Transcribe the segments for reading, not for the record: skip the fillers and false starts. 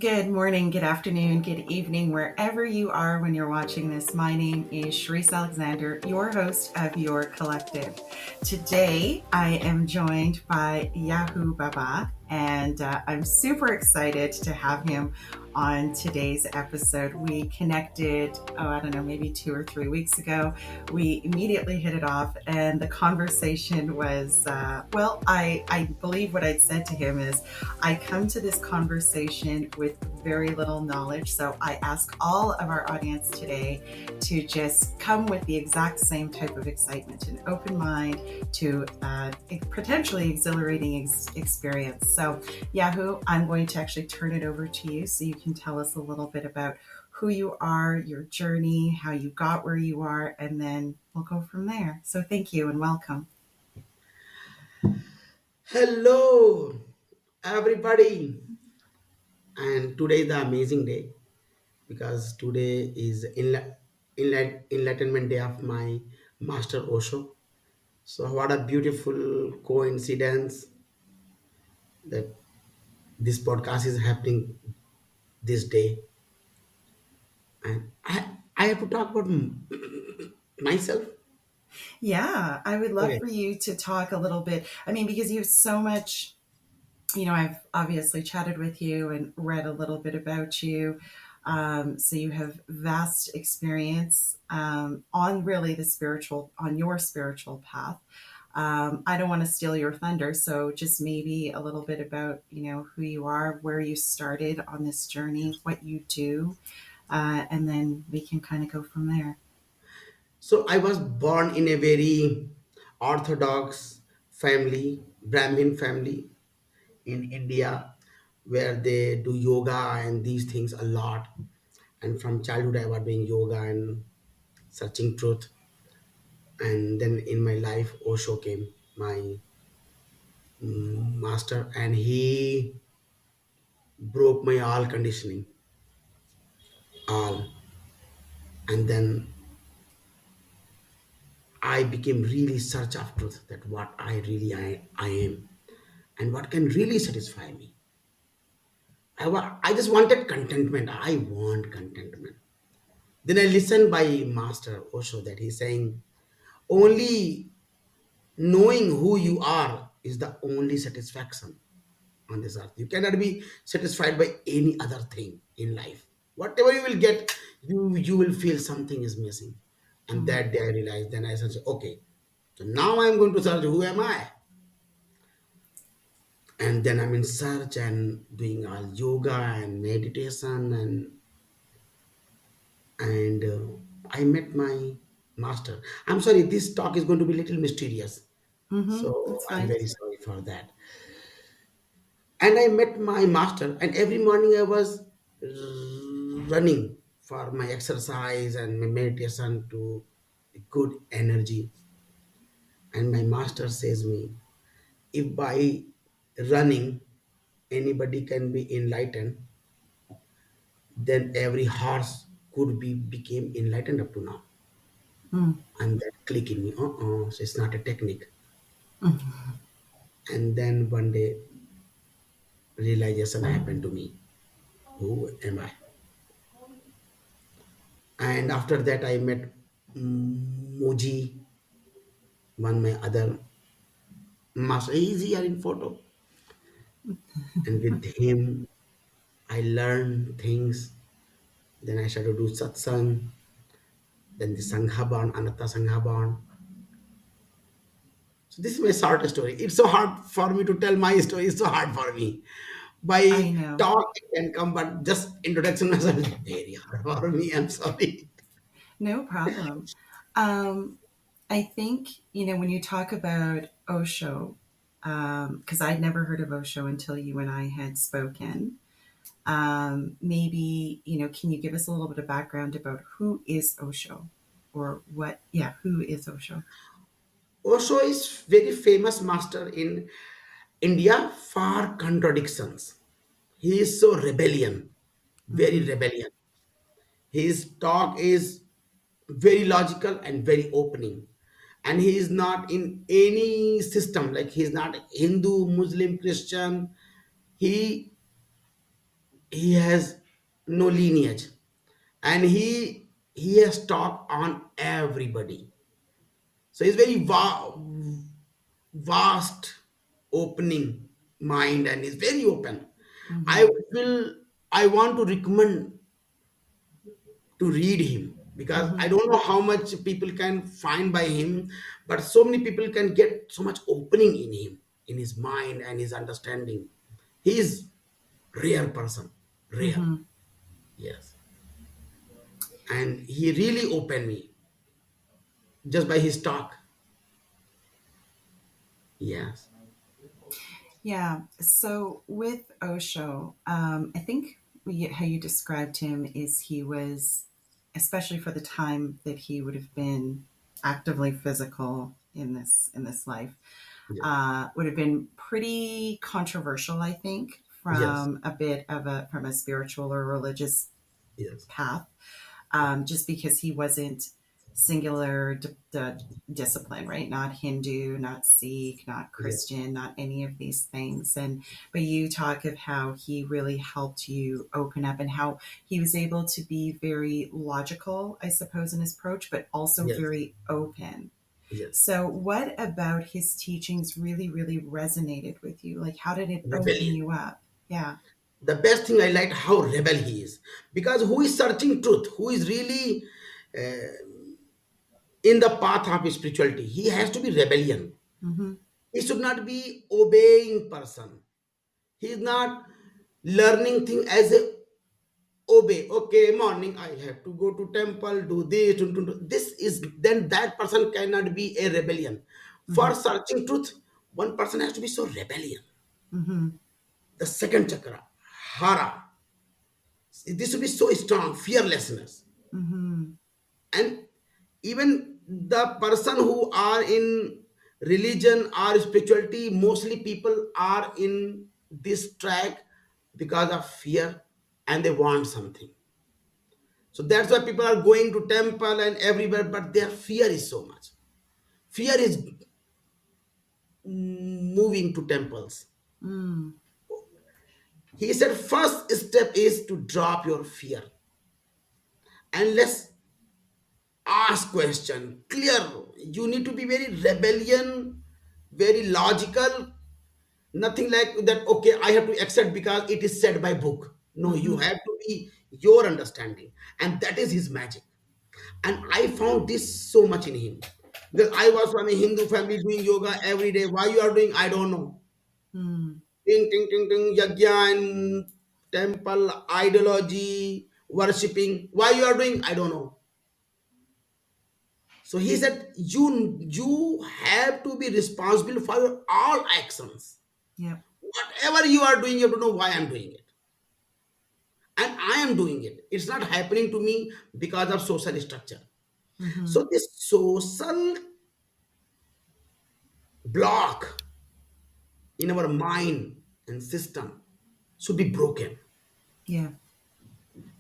Good morning, good afternoon, good evening, wherever you are when you're watching this. My name is Sharice Alexander, your host of Your Collective. Today, I am joined by Yahoo Baba, and I'm super excited to have him on today's episode. We connected, I don't know, maybe 2 or 3 weeks ago. We immediately hit it off, and the conversation was, I believe what I'd said to him is, I come to this conversation with very little knowledge. So I ask all of our audience today to just come with the exact same type of excitement, an open mind to potentially exhilarating experience. So, Yahoo, I'm going to actually turn it over to you so you can tell us a little bit about who you are, your journey, how you got where you are, and then we'll go from there. So, thank you and welcome. Hello, everybody. And today is the amazing day because today is enlightenment day of my master Osho. So what a beautiful coincidence that this podcast is happening this day. And I have to talk about myself. Yeah, I would love Okay. for you to talk a little bit. I mean, because you have so much, I've obviously chatted with you and read a little bit about you. So you have vast experience on really on your spiritual path. I don't want to steal your thunder, so just maybe a little bit about, who you are, where you started on this journey, what you do, and then we can kind of go from there. So I was born in a very orthodox family, Brahmin family in India where they do yoga and these things a lot. And from childhood, I was doing yoga and searching truth. And then in my life, Osho came, my master, and he broke my all conditioning, all. And then I became really search of truth that what I am and what can really satisfy me. I just wanted contentment. I want contentment. Then I listened by Master Osho that he's saying only knowing who you are is the only satisfaction on this earth. You cannot be satisfied by any other thing in life. Whatever you will get, you will feel something is missing. And Mm. that day I realized, then I said, okay, so now I'm going to search who am I? And then I'm in search and doing all yoga and meditation and I met my master. I'm sorry, this talk is going to be a little mysterious. So That's I'm fine. very sorry for that. And I met my master, and every morning I was running for my exercise and my meditation to good energy. And my master says me, if by running anybody can be enlightened, then every horse could be became enlightened up to now. Mm. And that click in me, so it's not a technique. Mm. And then one day realization happened to me. Who am I? And after that I met Muji, one my other master. He's here in photo. And with him I learned things. Then I started to do satsang. Then the Sanghaban, Anatta Sanghaban. So this is my short story. It's so hard for me to tell my story. It's so hard for me. I By know. talk it can come, but just introduction is very hard for me. I'm sorry. No problem. Um, I think, when you talk about Osho, because I'd never heard of Osho until you and I had spoken, maybe, can you give us a little bit of background about who is Osho or what, yeah, who is Osho? Osho is very famous master in India for contradictions. He is so rebellion, very Hmm. rebellion. His talk is very logical and very opening. And he is not in any system, like he's not Hindu, Muslim, Christian. He he has no lineage, and he has talk on everybody. So he's very vast opening mind, and is very open. I Mm-hmm. will I want to recommend to read him, because Mm-hmm. I don't know how much people can find by him, but so many people can get so much opening in him, in his mind and his understanding. He is rare person, rare. Mm-hmm. Yes, and he really opened me just by his talk. Yes, Yeah. So with Osho, I think how you described him is he was, especially for the time that he would have been actively physical in this life, yes, would have been pretty controversial. I think yes, from a bit of a from a spiritual or religious yes, path, just because he wasn't singular discipline, right? Not Hindu, not Sikh, not yes, Christian, not any of these things. And but you talk of how he really helped you open up and how he was able to be very logical, I suppose, in his approach, but also yes, very open. yes. So, what about his teachings really, really resonated with you? Like, how did it open Rebellion. you up? Yeah. The best thing I liked how rebel he is, because who is searching truth, who is really in the path of spirituality, he has to be rebellion. Mm-hmm. He should not be obeying person. He is not learning thing as a obey. Okay, morning I have to go to temple, do this, do this is, then that person cannot be a rebellion. For Mm-hmm. searching truth, one person has to be so rebellion. Mm-hmm. The second chakra, hara, this should be so strong, fearlessness. Mm-hmm. And even the person who are in religion or spirituality, mostly people are in this track because of fear, and they want something. So that's why people are going to temple and everywhere, but their fear is so much. Fear is moving to temples. Mm. He said first step is to drop your fear, and let's ask question clear. You need to be very rebellion, very logical. Nothing like that, okay, I have to accept because it is said by book. No, you Mm-hmm. have to be your understanding, and that is his magic. And I found this so much in him, because I was from a Hindu family doing yoga every day. Why you are doing, I don't know. Mm. Ting ting ting ting, yagya and temple ideology, worshipping, why you are doing, I don't know. So he said, you have to be responsible for your all actions. Yep. Whatever you are doing, you have to know why I'm doing it. And I am doing it. It's not happening to me because of social structure. Mm-hmm. So this social block in our mind and system should be broken. Yeah.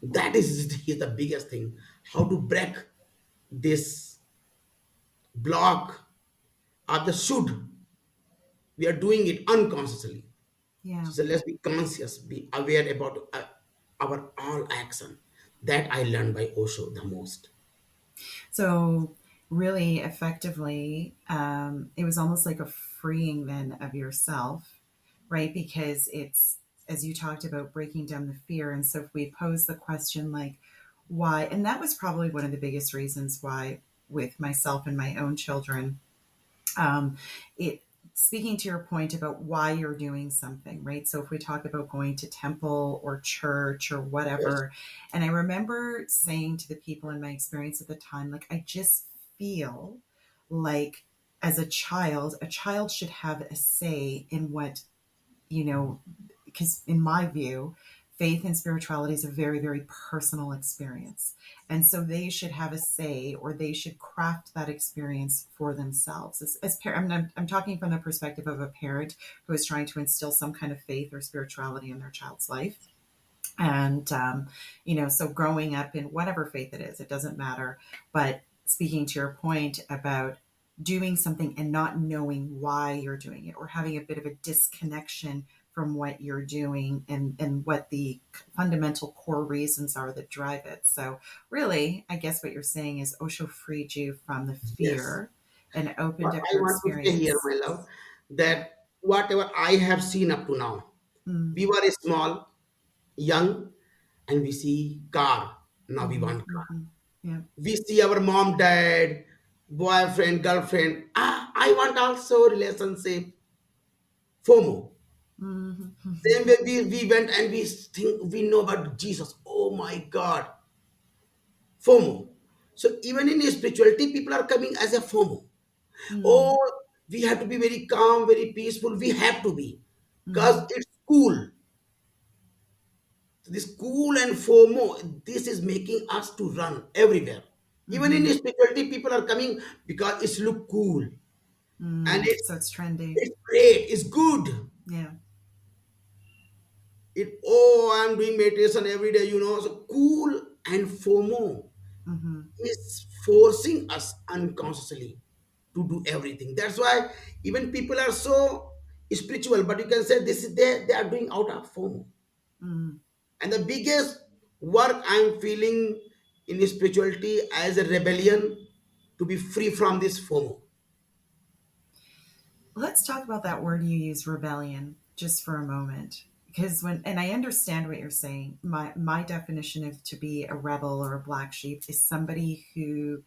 That is the biggest thing. How to break this block of the should. We are doing it unconsciously. Yeah. So let's be conscious, be aware about our all action. That I learned by Osho the most. So, really effectively, it was almost like a freeing then of yourself, right? Because it's, as you talked about, breaking down the fear. And so, if we pose the question, like, why, and that was probably one of the biggest reasons why, with myself and my own children, um, it speaking to your point about why you're doing something, right? So if we talk about going to temple or church or Yes, whatever, and I remember saying to the people in my experience at the time, like, I just feel like as a child should have a say in what, you know, because in my view, faith and spirituality is a very, very personal experience. And so they should have a say, or they should craft that experience for themselves. I'm talking from the perspective of a parent who is trying to instill some kind of faith or spirituality in their child's life. And, so growing up in whatever faith it is, it doesn't matter. But speaking to your point about doing something and not knowing why you're doing it, or having a bit of a disconnection from what you're doing and what the fundamental core reasons are that drive it. So, really, I guess what you're saying is Osho freed you from the Yes. fear and opened What up I your want to say here, experience. my love, Yeah. that whatever I have seen up to now, Mm, we were small, young, and we see car. Now we hmm want car. hmm Yeah. We see our mom, dad, boyfriend, girlfriend. I want also relationship. FOMO. Hmm Same way we went and we think we know about Jesus. Oh my God. FOMO. So even in spirituality, people are coming as a FOMO. mm Oh, we have to be very calm, very peaceful. We have to be. Because hmm it's cool. This cool and FOMO, this is making us to run everywhere. Even in hmm spirituality, people are coming because it's look cool. And So it's trendy. it's great, it's good. Yeah. I'm doing meditation every day, So cool and FOMO hmm is forcing us unconsciously to do everything. That's why even people are so spiritual, but you can say this is they are doing out of FOMO. mm And the biggest work I'm feeling in spirituality as a rebellion to be free from this FOMO. Let's talk about that word you use, rebellion, just for a moment. Because and I understand what you're saying. My definition of to be a rebel or a black sheep is somebody who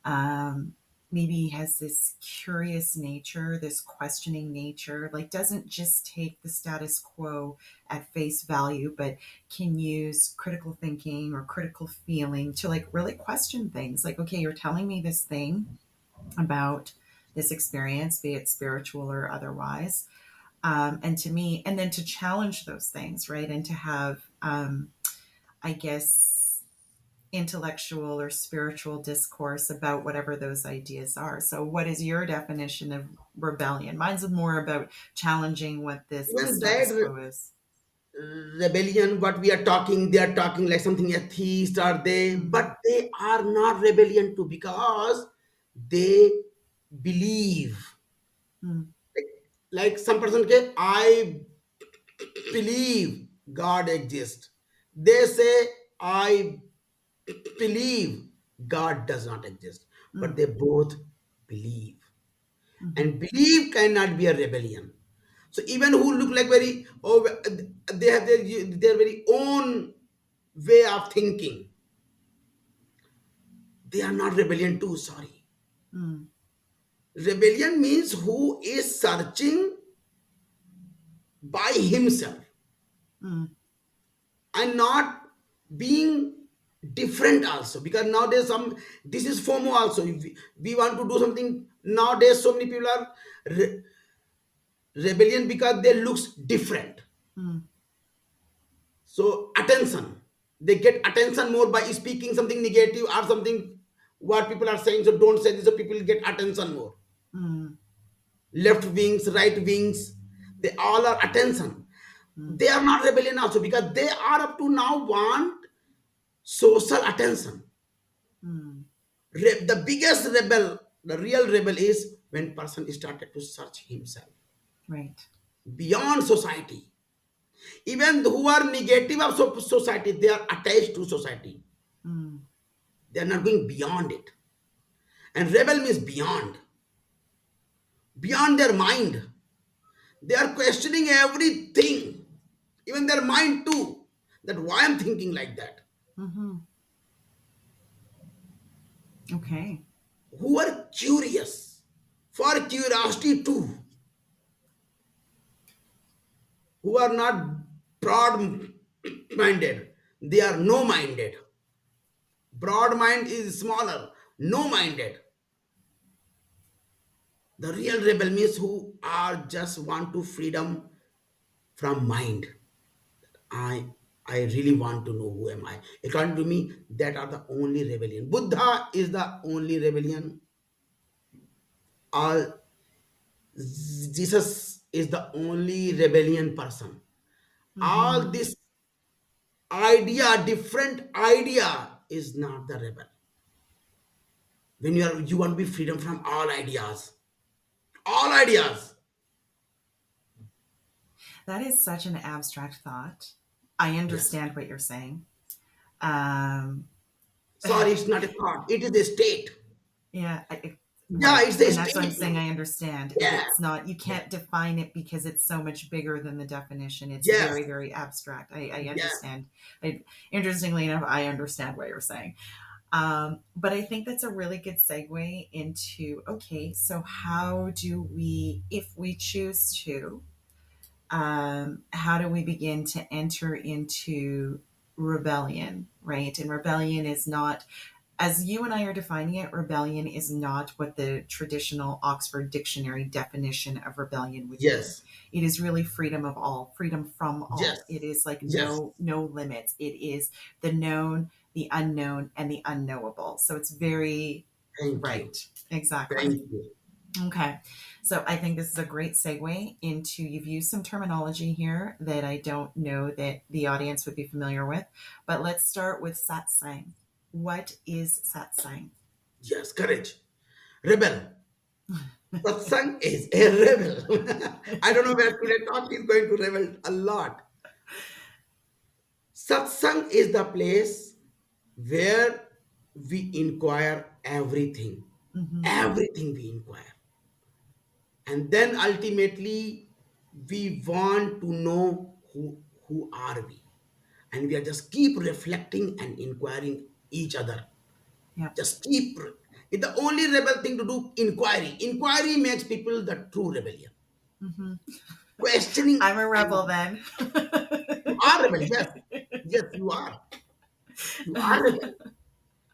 um, maybe has this curious nature, this questioning nature, like doesn't just take the status quo at face value, but can use critical thinking or critical feeling to like really question things. Like, okay, you're telling me this thing about this experience, be it spiritual or otherwise. And to me, and then to challenge those things, right? And to have, I guess, intellectual or spiritual discourse about whatever those ideas are. So, what is your definition of rebellion? Mine's more about challenging what the Even status that quo is. rebellion, what we are talking, they are talking like something atheist are they, Mm, but they are not rebellion too because they believe. mm, Like some person say, I believe God exists. They say, I believe God does not exist. But mm, they both believe. mhm, And believe cannot be a rebellion. So even who look like very, they have their very own way of thinking. They are not rebellion too, sorry. mm, Rebellion means who is searching by himself mm, and not being different also, because nowadays some this is FOMO also. If we want to do something nowadays, so many people are rebellion because they looks different. mm, So attention, they get attention more by speaking something negative or something what people are saying. So don't say this, so people get attention more. mm, Left wings, right wings, they all are attention. mm, They are not rebellion also because they are up to now want social attention. mm. The biggest rebel, the real rebel is when person started to search himself Right. beyond society. Even who are negative of society, they are attached to society. Mm, They are not going beyond it. And rebel means beyond their mind. They are questioning everything, even their mind too. That why I'm thinking like that. hmm Okay. Who are curious for curiosity too, who are not broad minded. They are no minded. Broad mind is smaller, no minded. The real rebel means who are just want to freedom from mind. I I really want to know who am I. According to me, that are the only rebellion. Buddha is the only rebellion. All Jesus is the only rebellion person. All hmm this idea, different idea, is not the rebel. When you want to be freedom from all ideas, all ideas. That is such an abstract thought. I Yes. understand what you're saying. Um, Sorry, it's not a thought. It is a state. yeah, Yeah, right. it's a And that's what I'm state saying. now. I understand. Yeah. It's not, you Yeah. can't define it because it's so much bigger than the definition. It's Yes. very, very abstract. I Yes. understand. Interestingly enough, I understand what you're saying. But I think that's a really good segue into okay, so how do we, if we choose to, how do we begin to enter into rebellion, right? And rebellion is not, as you and I are defining it, rebellion is not what the traditional Oxford Dictionary definition of rebellion would be. Yes. It is really freedom of all, freedom from Yes. all. It is like Yes. no limits. It is the known, the unknown, and the unknowable. So it's very Thank you. right. Exactly. Thank you. Okay. So I think this is a great segue into, you've used some terminology here that I don't know that the audience would be familiar with, but let's start with satsang. What is satsang? Yes, courage. Rebel. Satsang is a rebel. I don't know where today talk is going to rebel a lot. Satsang is the place where we inquire everything. Mm-hmm. Everything we inquire. And then ultimately we want to know who are we. And we are just keep reflecting and inquiring each other. Yep. Just keep it's the only rebel thing to do. Inquiry makes people the true rebellion. Mm-hmm. Questioning I'm a and rebel then. you are rebel. Yes, yes, you are. You are rebel.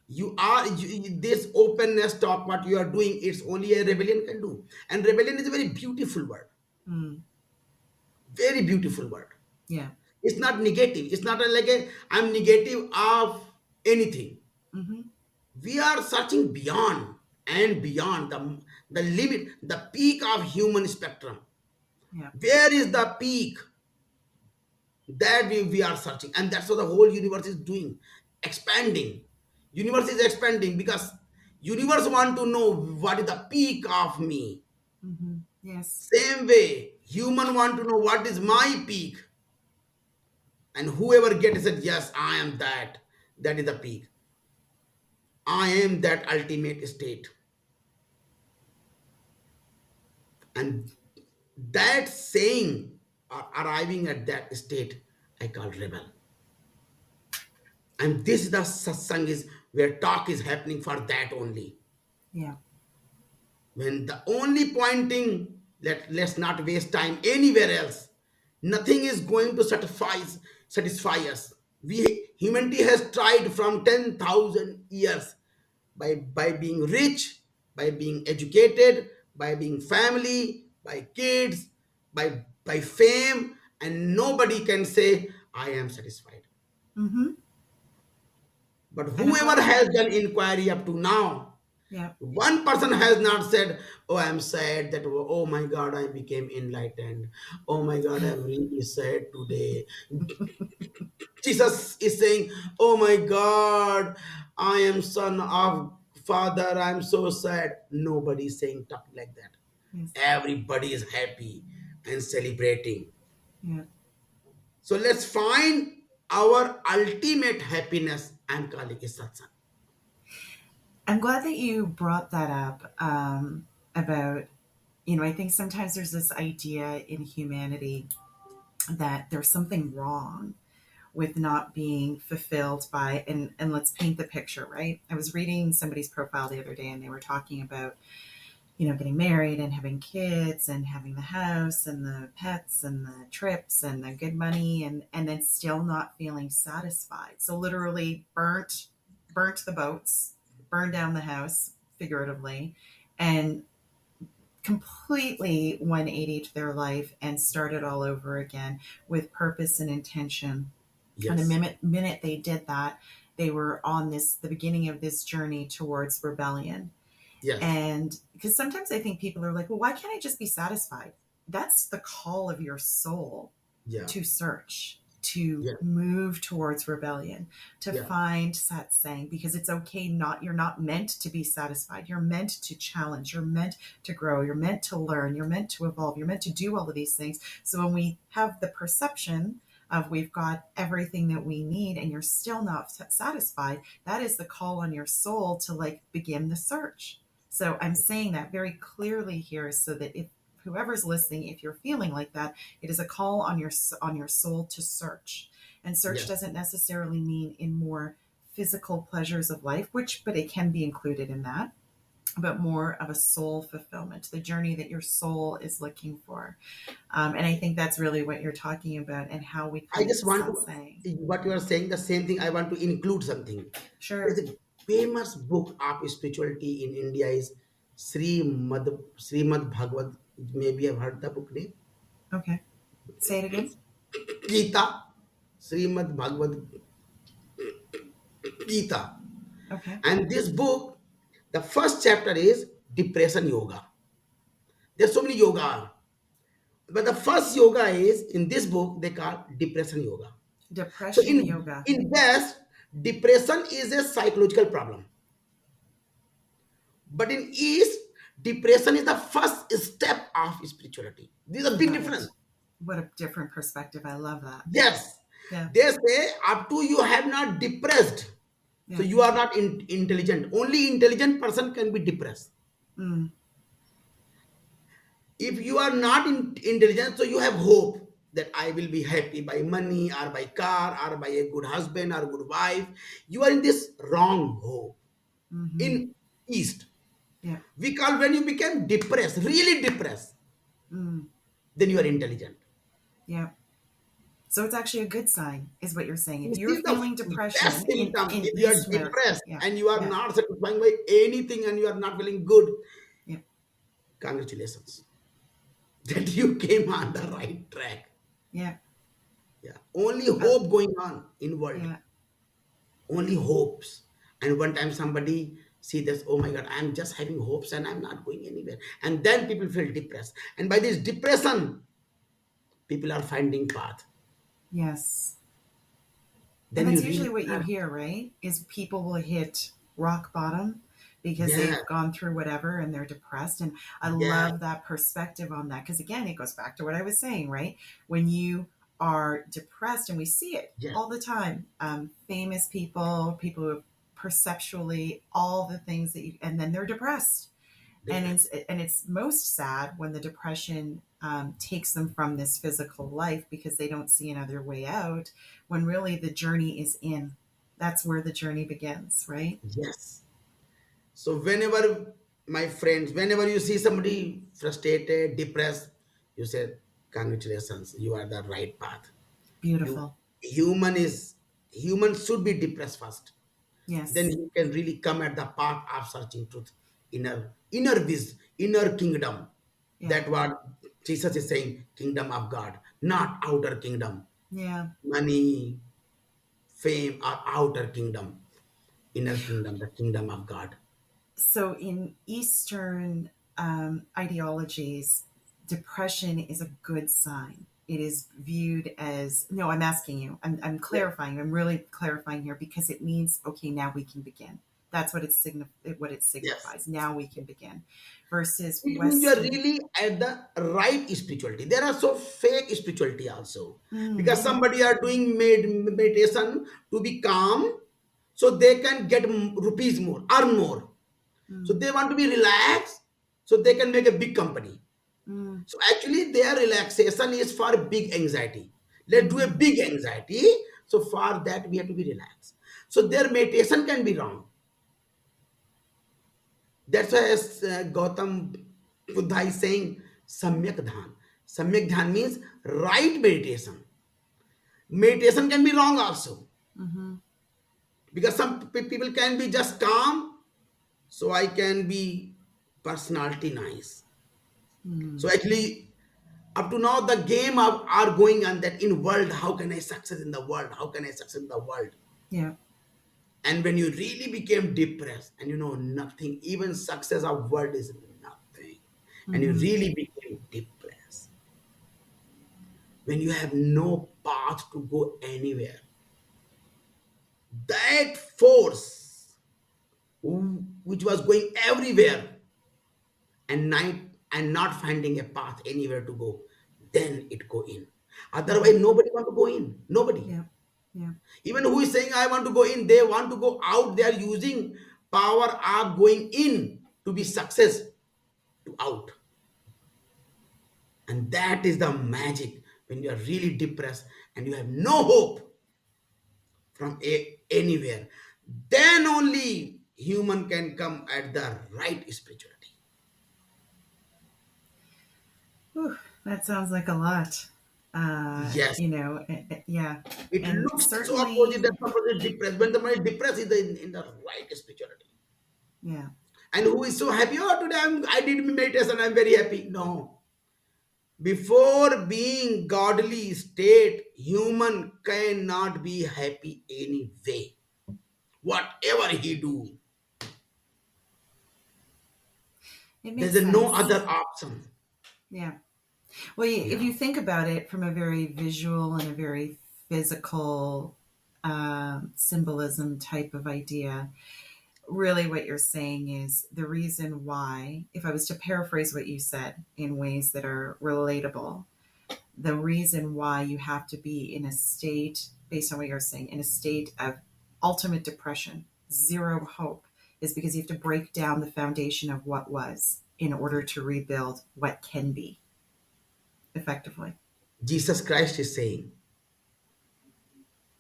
This openness talk what you are doing. It's only a rebellion can do. And rebellion is a very beautiful word. Mm, Very beautiful word. yeah. It's not negative. It's not like a I'm negative of anything. Mm-hmm. We are searching beyond and beyond the limit, the peak of human spectrum. Yeah. Where is the peak that we are searching? And that's what the whole universe is doing, expanding. Universe is expanding because universe want to know what is the peak of me. Mm-hmm. Yes. Same way, human want to know what is my peak. And whoever gets it, yes, I am that. That is the peak. I am that ultimate state. And that saying, or arriving at that state, I call rebel. And this is the satsang is where talk is happening for that only. Yeah. When the only pointing, let's not waste time anywhere else. Nothing is going to satisfy us. Humanity has tried from 10,000 years by being rich, by being educated, by being family, by kids, by fame, and nobody can say I am satisfied. Mm-hmm. But And I'm whoever glad. has done inquiry up to now, Yeah. one person has not said, oh, I'm sad that, oh my God, I became enlightened. Oh my God, I'm really sad today. Jesus is saying, oh my God, I am son of father. I'm so sad. Nobody is saying talk like that. Yes. Everybody is happy and celebrating. Yeah. So let's find our ultimate happiness. I'm calling it satsang. I'm glad that you brought that up, about, I think sometimes there's this idea in humanity that there's something wrong with not being fulfilled by, and let's paint the picture, right? I was reading somebody's profile the other day and they were talking about, getting married and having kids and having the house and the pets and the trips and the good money, and then still not feeling satisfied. So literally burnt the boats, burned down the house figuratively, and completely 180 to their life and started all over again with purpose and intention. And the Yes, minute they did that, they were on the beginning of this journey towards rebellion. yes, And because sometimes I think people are like, well, why can't I just be satisfied? That's the call of your soul yeah, to search. to Yeah. move towards rebellion, to Yeah. find satsang, because it's okay not, you're not meant to be satisfied. You're meant to challenge, you're meant to grow, you're meant to learn, you're meant to evolve, you're meant to do all of these things. So when we have the perception of we've got everything that we need and you're still not satisfied, that is the call on your soul to like begin the search. So I'm saying that very clearly here so that if whoever's listening, if you're feeling like that, it is a call on your soul to search. And search Yes. doesn't necessarily mean in more physical pleasures of life, which but it can be included in that, but more of a soul fulfillment, the journey that your soul is looking for. And I think that's really what you're talking about and how we I create just the want to, satsang. what you are saying, the same thing. I want to include something. There's Sure. a famous book of spirituality in India is Srimad Bhagavad. Maybe I've heard the book name. Okay. Say it again. Gita. Srimad Bhagavad Gita. Okay. And this book, the first chapter is depression yoga. There's so many yoga, but the first yoga is in this book they call depression yoga. So Depression in yoga. West, depression is a psychological problem, but in East, depression is the first step of spirituality. This is a big Got difference. it. What a different perspective. I love that. Yes, Yeah. they say up to you have not depressed, so Yeah. you are not intelligent. Only intelligent person can be depressed. Mm. If you are not intelligent, so you have hope that I will be happy by money or by car or by a good husband or good wife. You are in this wrong hope. Mm-hmm. In East, Yeah. we call when you become depressed, really depressed, Mm. then you are intelligent. Yeah. So it's actually a good sign, is what you're saying. If This you're is the feeling best depression symptom. in If you are East America, depressed yeah, and you are yeah, not satisfying by anything and you are not feeling good, yeah, congratulations that you came on the right track. yeah, Yeah, only uh, hope going on in world. yeah. Only hopes. And one time somebody see this, oh my god, I'm just having hopes and I'm not going anywhere, and then people feel depressed, and by this depression people are finding path. Yes. And Then you that's usually really what you have, hear, right? Is people will hit rock bottom because yeah, they've gone through whatever and they're depressed. And I yeah, love that perspective on that. Because again, it goes back to what I was saying, right? When you are depressed, and we see it yeah, all the time, famous people, people who perceptually all the things that you, and then they're depressed, depressed. and it's most sad when the depression takes them from this physical life because they don't see another way out, when really the journey is in. That's where the journey begins, right? Yes. So whenever, my friends, whenever you see somebody frustrated, depressed, you say, congratulations, you are the right path. You Beautiful. human is human should be depressed first, then Yes. you can really come at the path of searching truth, inner biz, inner kingdom. Yeah. That what Jesus is saying, kingdom of God, not outer kingdom. Yeah. Money, fame are outer kingdom. Inner kingdom, the kingdom of God. So in Eastern ideologies, depression is a good sign. It is viewed as, no, I'm asking you, I'm Yeah. clarifying, I'm really clarifying here because it means, okay, now we can begin. That's what what it Yes. signifies. Now we can begin. Versus It means you are Western. really at the right spirituality. There are so fake spirituality also, because Mm, somebody are doing meditation to be calm, so they can get rupees more, earn more. So mm, they want to be relaxed, so they can make a big company. mm, So actually, their relaxation is for big anxiety. Let's do a mm-hmm. big anxiety. So for that, we have to be relaxed. So their meditation can be wrong. That's why as Gautam Buddha is saying Samyak Dhan. Samyak Dhan means right meditation. Meditation can be wrong also, Mm-hmm. because some people can be just calm, so I can be personality nice. So Mm, actually, up to now, the game are going on that in world. How can I success in the world? How can I success in the world? yeah. And when you really became depressed and you know nothing, even success of world is nothing, and you Mm-hmm. really became depressed. when you have no path to go anywhere, that force which was going everywhere and night and not finding a path anywhere to go, then it go in. Hmm. Otherwise, nobody want to go in. Nobody. Yeah. Yeah. Even who is saying I want to go in, they want to go out. They are using power are going in to be success to out. And that is the magic when you are really depressed and you have no hope from anywhere. Then only human can come at the right spirituality. Whew, that sounds like a lot. Yes, Yeah. it And looks so opposite certainly, that person is depressed. When the man is depressed, is in the right spirituality. yeah, And who is so happy? Oh, today I did meditation. I'm very happy. No, before being godly state, human cannot be happy anyway. Whatever he do, it makes there's no sense. other option. Yeah. Well, if Yeah. you think about it from a very visual and a very physical symbolism type of idea, really what you're saying is the reason why, if I was to paraphrase what you said in ways that are relatable, the reason why you have to be in a state, based on what you're saying, in a state of ultimate depression, zero hope, is because you have to break down the foundation of what was in order to rebuild what can be effectively. Jesus Christ is saying,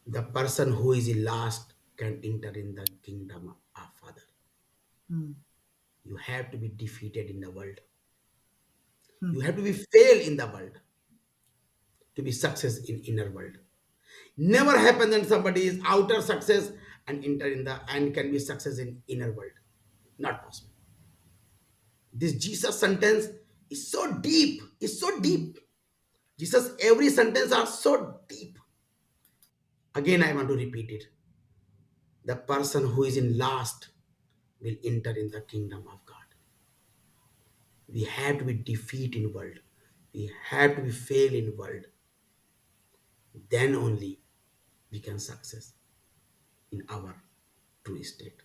the person who is last can enter in the kingdom of Father. Hmm. You have to be defeated in the world. Hmm. You have to be fail in the world to be success in inner world. Never happen that somebody is outer success and enter in the and can be success in inner world. Not possible. This Jesus sentence is so deep. Is so Hmm. deep. Jesus, every sentence are so deep. Again, I want to repeat it. The person who is in last will enter in the kingdom of God. We have to be defeat in world. We have to be fail in world. Then only we can success in our true state.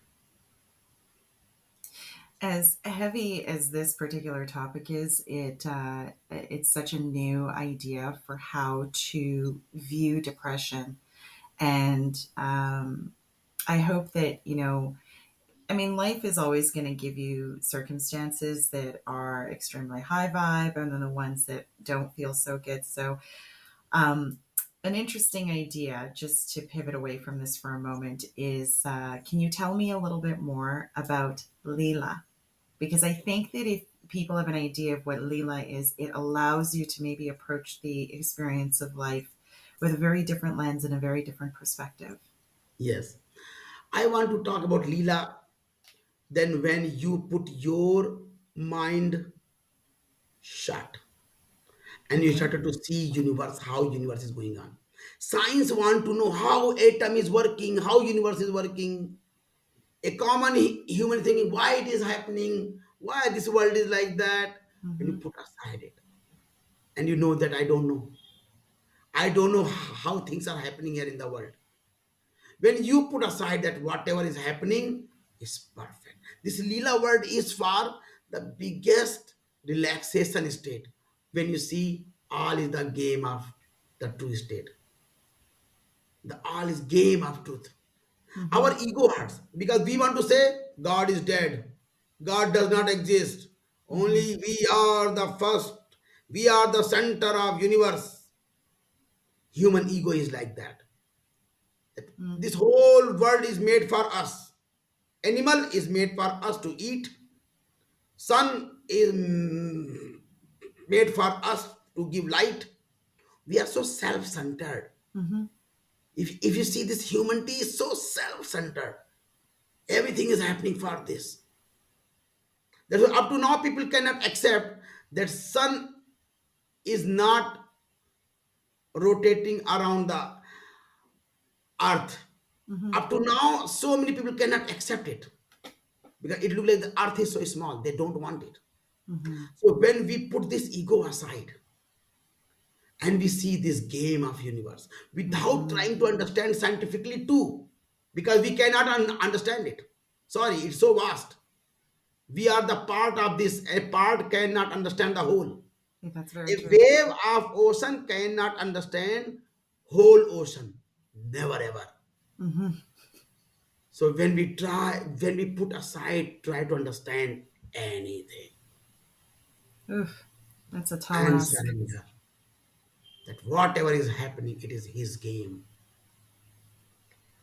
As heavy as this particular topic is, it's such a new idea for how to view depression, and I hope that I mean, life is always going to give you circumstances that are extremely high vibe, and then the ones that don't feel so good. So, um, an interesting idea, just to pivot away from this for a moment, is can you tell me a little bit more about Leela? Because I think that if people have an idea of what Leela is, it allows you to maybe approach the experience of life with a very different lens and a very different perspective. Yes. I want to talk about Leela. Then when you put your mind shut and you Okay. started to see universe, how universe is going on. Science want to know how atom is working, how universe is working. A common human thinking why it is happening, why this world is like that. When you Mm-hmm. put aside it and you know that I don't know how things are happening here in the world. When you put aside that whatever is happening is perfect. This lila word is for the biggest relaxation state. When you see all is the game of the true state, the all is game of truth. Mm-hmm. Our ego hurts because we want to say God is dead, God does not exist, Mm-hmm. only we are the first, we are the center of universe. Human ego is like that. Mm-hmm. This whole world is made for us. Animal is made for us to eat. Sun is made for us to give light. We are so self-centered. Mm-hmm. If you see, this humanity is so self-centered. Everything is happening for this. That's why up to now people cannot accept that sun is not rotating around the earth. Mm-hmm. Up to now, so many people cannot accept it because it looks like the earth is so small. They don't want it. Mm-hmm. So when we put this ego aside And we see this game of universe without Mm-hmm. trying to understand scientifically too, because we cannot understand it. Sorry, it's so vast. We are the part of this. A part cannot understand the whole. Yeah, that's very A true. wave of ocean cannot understand whole ocean. Never ever. Mm-hmm. So when we put aside, try to understand anything Oof, that's a tall and ask. surrender that whatever is happening, it is his game,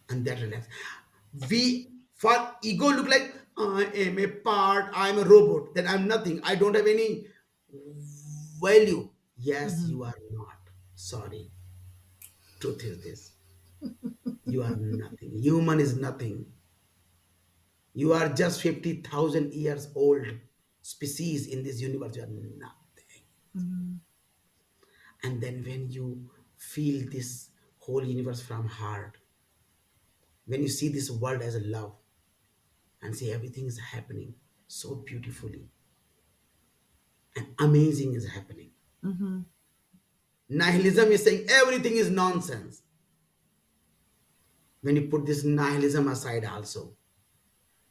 and that relax. We for ego look like I am a part, I'm a robot, then I'm nothing. I don't have any value. Yes, Mm-hmm. you are not. Sorry. Truth is this. You are nothing. Human is nothing. You are just 50,000 years old species in this universe. You are nothing. Mm-hmm. And then when you feel this whole universe from heart, when you see this world as a love and see everything is happening so beautifully and amazing is happening. Mm-hmm. Nihilism is saying everything is nonsense. When you put this nihilism aside also,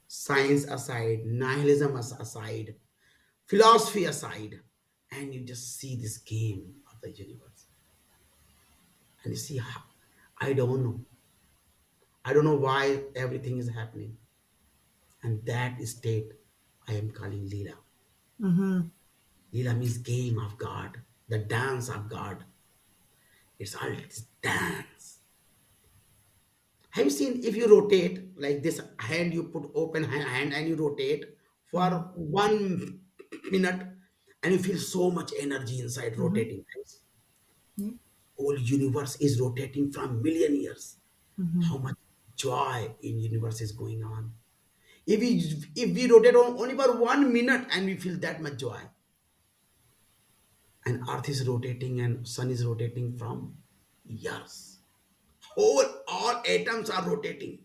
science aside, nihilism aside, philosophy aside, and you just see this game of the universe. And you see how, I don't know. I don't know why everything is happening. And that state I am calling Leela. Mm-hmm. Leela means game of God, the dance of God. It's all this dance. Have you seen if you rotate like this hand, you put open hand and you rotate for Mm-hmm. 1 minute and you feel so much energy inside Mm-hmm. rotating. Yeah. Whole universe is rotating from million years. Mm-hmm. How much joy in universe is going on. If we rotate on only for 1 minute and we feel that much joy, and earth is rotating and sun is rotating from years, whole all atoms are rotating,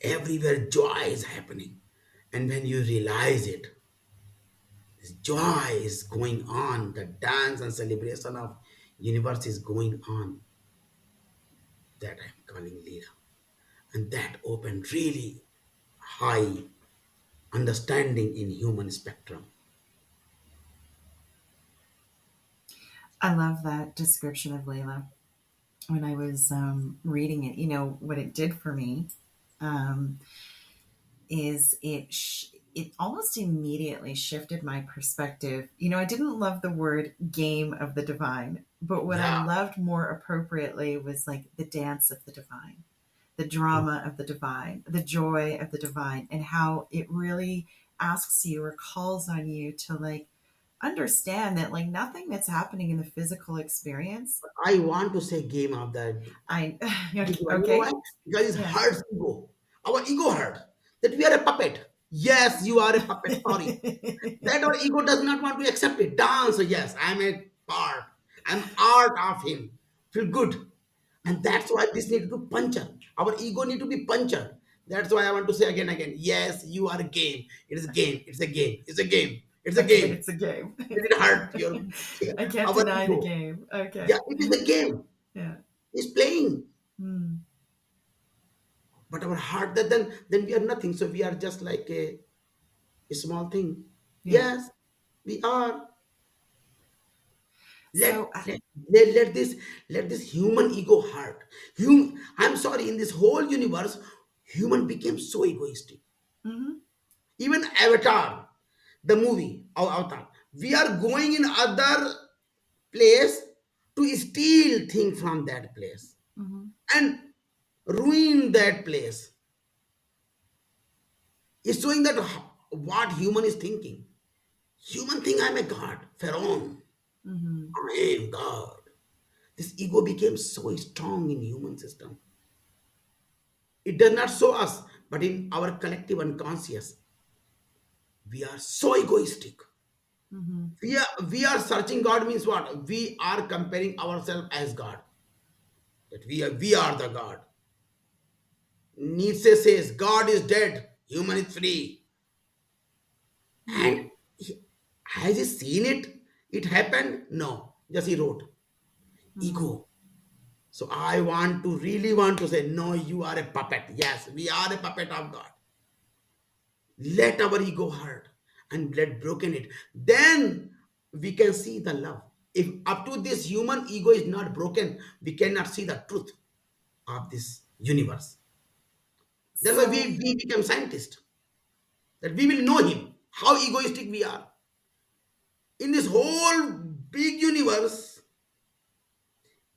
everywhere joy is happening. And when you realize it, this joy is going on, the dance and celebration of universe is going on, that I'm calling Leela. And that opened really high understanding in human spectrum. I love that description of Layla. When I was reading it, what it did for me um, is it almost immediately shifted my perspective. I didn't love the word game of the divine, but what I Yeah. loved more appropriately was like the dance of the divine, the Oh, drama of the divine, the joy of the divine, and how it really asks you or calls on you to like understand that like nothing that's happening in the physical experience. I want to say game of that. I You know why? okay, Because it yeah. hurts ego. Our ego hurts. That we are a puppet. Yes, you are a puppet. Sorry. That our ego does not want to accept it. Dance, yes, I'm a part. I'm art of him. Feel good. And that's why this need to puncture. Our ego need to be punctured. That's why I want to say again. Yes, you are a game. It is a game. It's a game. It's a game. It's a Okay, game. it's a game. It will hurt your I can't our deny the ego. game. Yeah, Okay. it is a game. Yeah. It's playing. Mm, But our heart, that then we are nothing. So we are just like a small thing. yeah. Yes, we are. So, Let this human ego hurt. I'm sorry, in this whole universe, human became so egoistic. mhm, Even Avatar, the movie of Avatar, we are going in other place to steal things from that place mhm, and ruin that place. It's showing that what human is thinking. Human think I'm a god, Pharaoh. mhm. I am God. This ego became so strong in human system. It does not show us, but in our collective unconscious, we are so egoistic. Mhm. We are searching God means what? We are comparing ourselves as God. That we are the God. Nietzsche says God is dead, human is free. Mm. And has he seen it? It happened? No. Just he wrote. Mm. Ego. So I want to really want to say, no, you are a puppet. Yes, we are a puppet of God. Let our ego hurt and let broken it. Then we can see the love. If up to this human ego is not broken, we cannot see the truth of this universe. That's why So, we become scientists. That we will know him, how egoistic we are. In this whole big universe,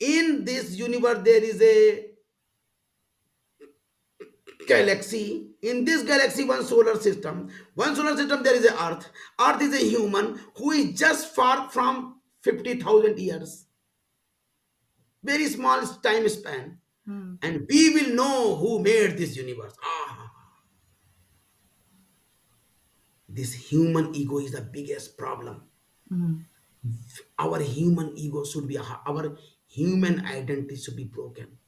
in this universe, there is a galaxy. In this galaxy, one solar system, there is a Earth. Earth is a human who is just far from 50,000 years. Very small time span. mm, And we will know who made this universe. This human ego is the biggest problem. mm, Our human ego should be, our human identity should be broken.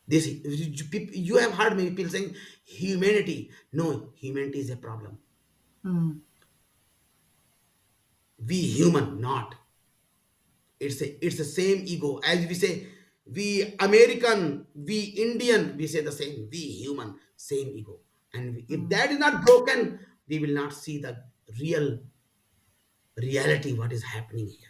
This you have heard many people saying humanity. No, humanity is a problem. mm, We human, not. It's the same ego as we say. We American, we Indian, we say the same. We human, same ego. And if mm. that is not broken, we will not see the real reality what is happening here.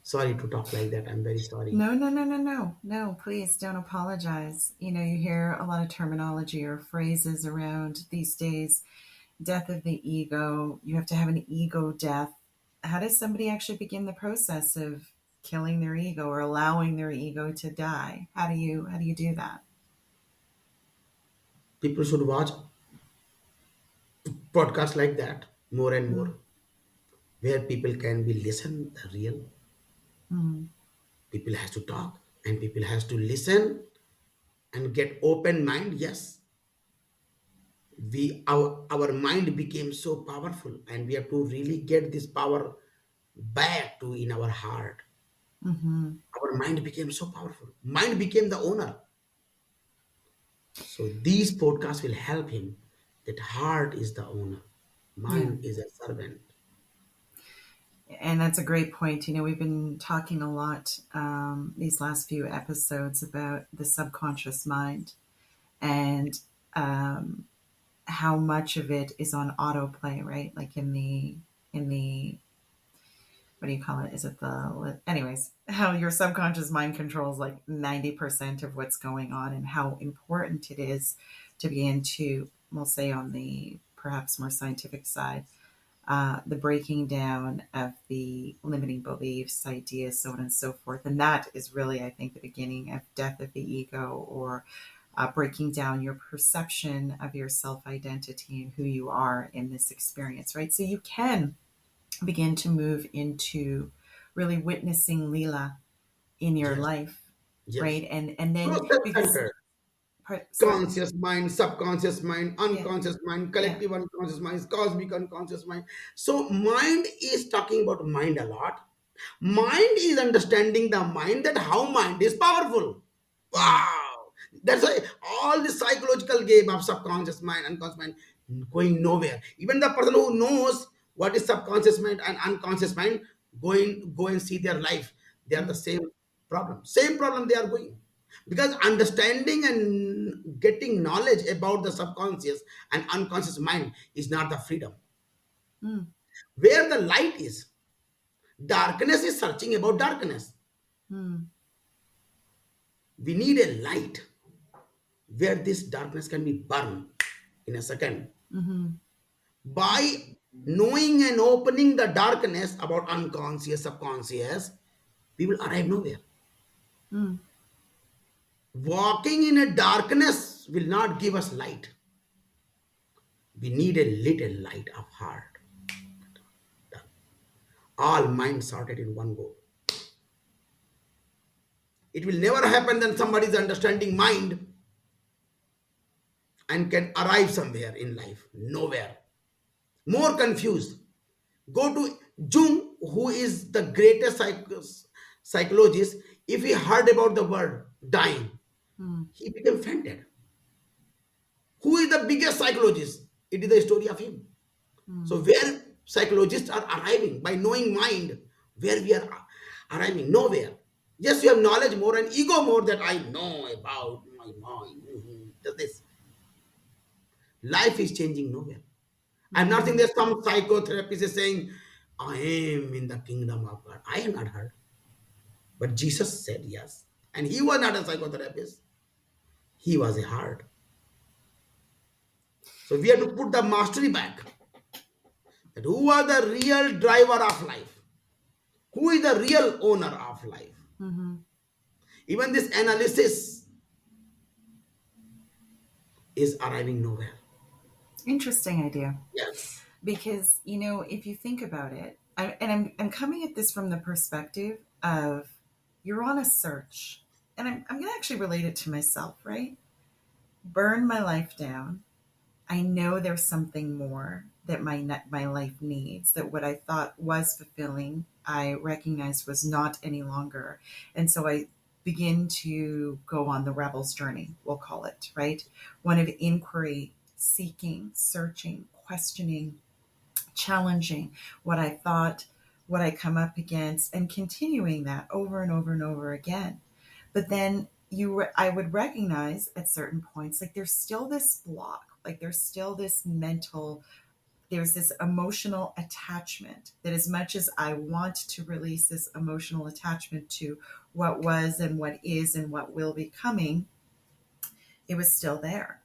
Sorry to talk like that. I'm very sorry. No, no, no, no, no, no, please don't apologize. You hear a lot of terminology or phrases around these days: death of the ego. You have to have an ego death. How does somebody actually begin the process of killing their ego or allowing their ego to die? How do you do that? People should watch podcasts like that more and Mm, more, where people can be listen the real. mm, People has to talk and people has to listen and get open mind. Yes, our mind became so powerful and we have to really get this power back to in our heart. mm-hmm. Our mind became so powerful, mind became the owner. So these podcasts will help him that heart is the owner, Yeah. mind is a servant. And that's a great point. We've been talking a lot these last few episodes about the subconscious mind and um, how much of it is on autoplay, right? Like in the what do you call it? Is it the anyways? How your subconscious mind controls like 90% of what's going on, and how important it is to begin to, we'll say, on the perhaps more scientific side, the breaking down of the limiting beliefs, ideas, so on and so forth. And that is really, I think, the beginning of death of the ego, or breaking down your perception of your self identity and who you are in this experience, right? So you can begin to move into really witnessing Leela in your Yes, life, yes. right? And then Process because, center. sorry, Conscious mind, subconscious mind, yeah, unconscious mind, yeah, collective unconscious mind, cosmic unconscious mind. So mind is talking about mind a lot. Mind is understanding the mind, that how mind is powerful. mm, Wow. That's why all the psychological game of subconscious mind, unconscious mind going nowhere. Even the person who knows what is subconscious mind and unconscious mind go and see their life. They are the mm, same problem. Same problem they are going. Because understanding and getting knowledge about the subconscious and unconscious mind is not the freedom. mm, Where the light is, darkness is searching about darkness. mm, We need a light where this darkness can be burned in a second. mm-hmm, By knowing and opening the darkness about unconscious, subconscious, we will arrive nowhere. mm, Walking in a darkness will not give us light. We need a little light of heart. All mind sorted in one go. It will never happen that somebody is understanding mind and can arrive somewhere in life. Nowhere. More confused. Go to Jung, who is the greatest psychologist. If he heard about the word dying, mm, he became fainted. Who is the biggest psychologist? It is the story of him. mm, So where? psychologists are arriving by knowing mind. Where we are arriving? Nowhere. Yes, you have knowledge more and ego more that I know about my mind. Just this. Life is changing nowhere. I'm not saying Mm-hmm. there's some psychotherapist is saying, I am in the kingdom of God. I have not heard. But Jesus said yes. And he was not a psychotherapist. He was a heart. So we have to put the mastery back. That who are the real driver of life? Who is the real owner of life? Mm-hmm. Even this analysis is arriving nowhere. Interesting idea. Yes. Because, if you think about it, I'm coming at this from the perspective of you're on a search. And I'm going to actually relate it to myself, right? Burn my life down. I know there's something more that my life needs, that what I thought was fulfilling, I recognized was not any longer. And so I begin to go on the rebel's journey, we'll call it, right? One of inquiry, seeking, searching, questioning, challenging what I thought, what I come up against, and continuing that over and over and over again. But then I would recognize at certain points, like there's still this block, like there's still this mental, there's this emotional attachment that as much as I want to release this emotional attachment to what was and what is and what will be coming, it was still there.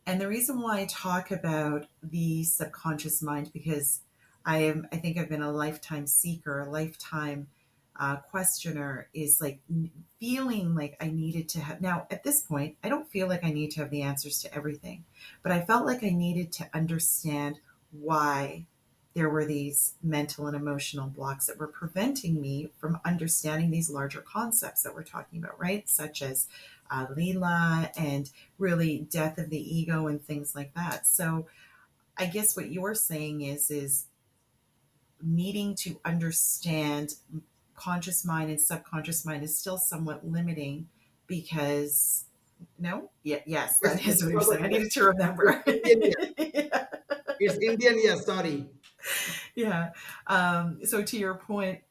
And the reason why I talk about the subconscious mind, because I think I've been a lifetime seeker, a lifetime questioner, is like feeling like I needed to have. Now, at this point, I don't feel like I need to have the answers to everything, but I felt like I needed to understand why there were these mental and emotional blocks that were preventing me from understanding these larger concepts that we're talking about, right? Such as Leela and really death of the ego and things like that. So I guess what you're saying is needing to understand conscious mind and subconscious mind is still somewhat limiting because no, yeah, yes, Yes, that yes, is what you're forgot. saying. I Yes. needed to It's remember. Indian, yes. It's Indian, yes, sorry. Yeah. So to your point,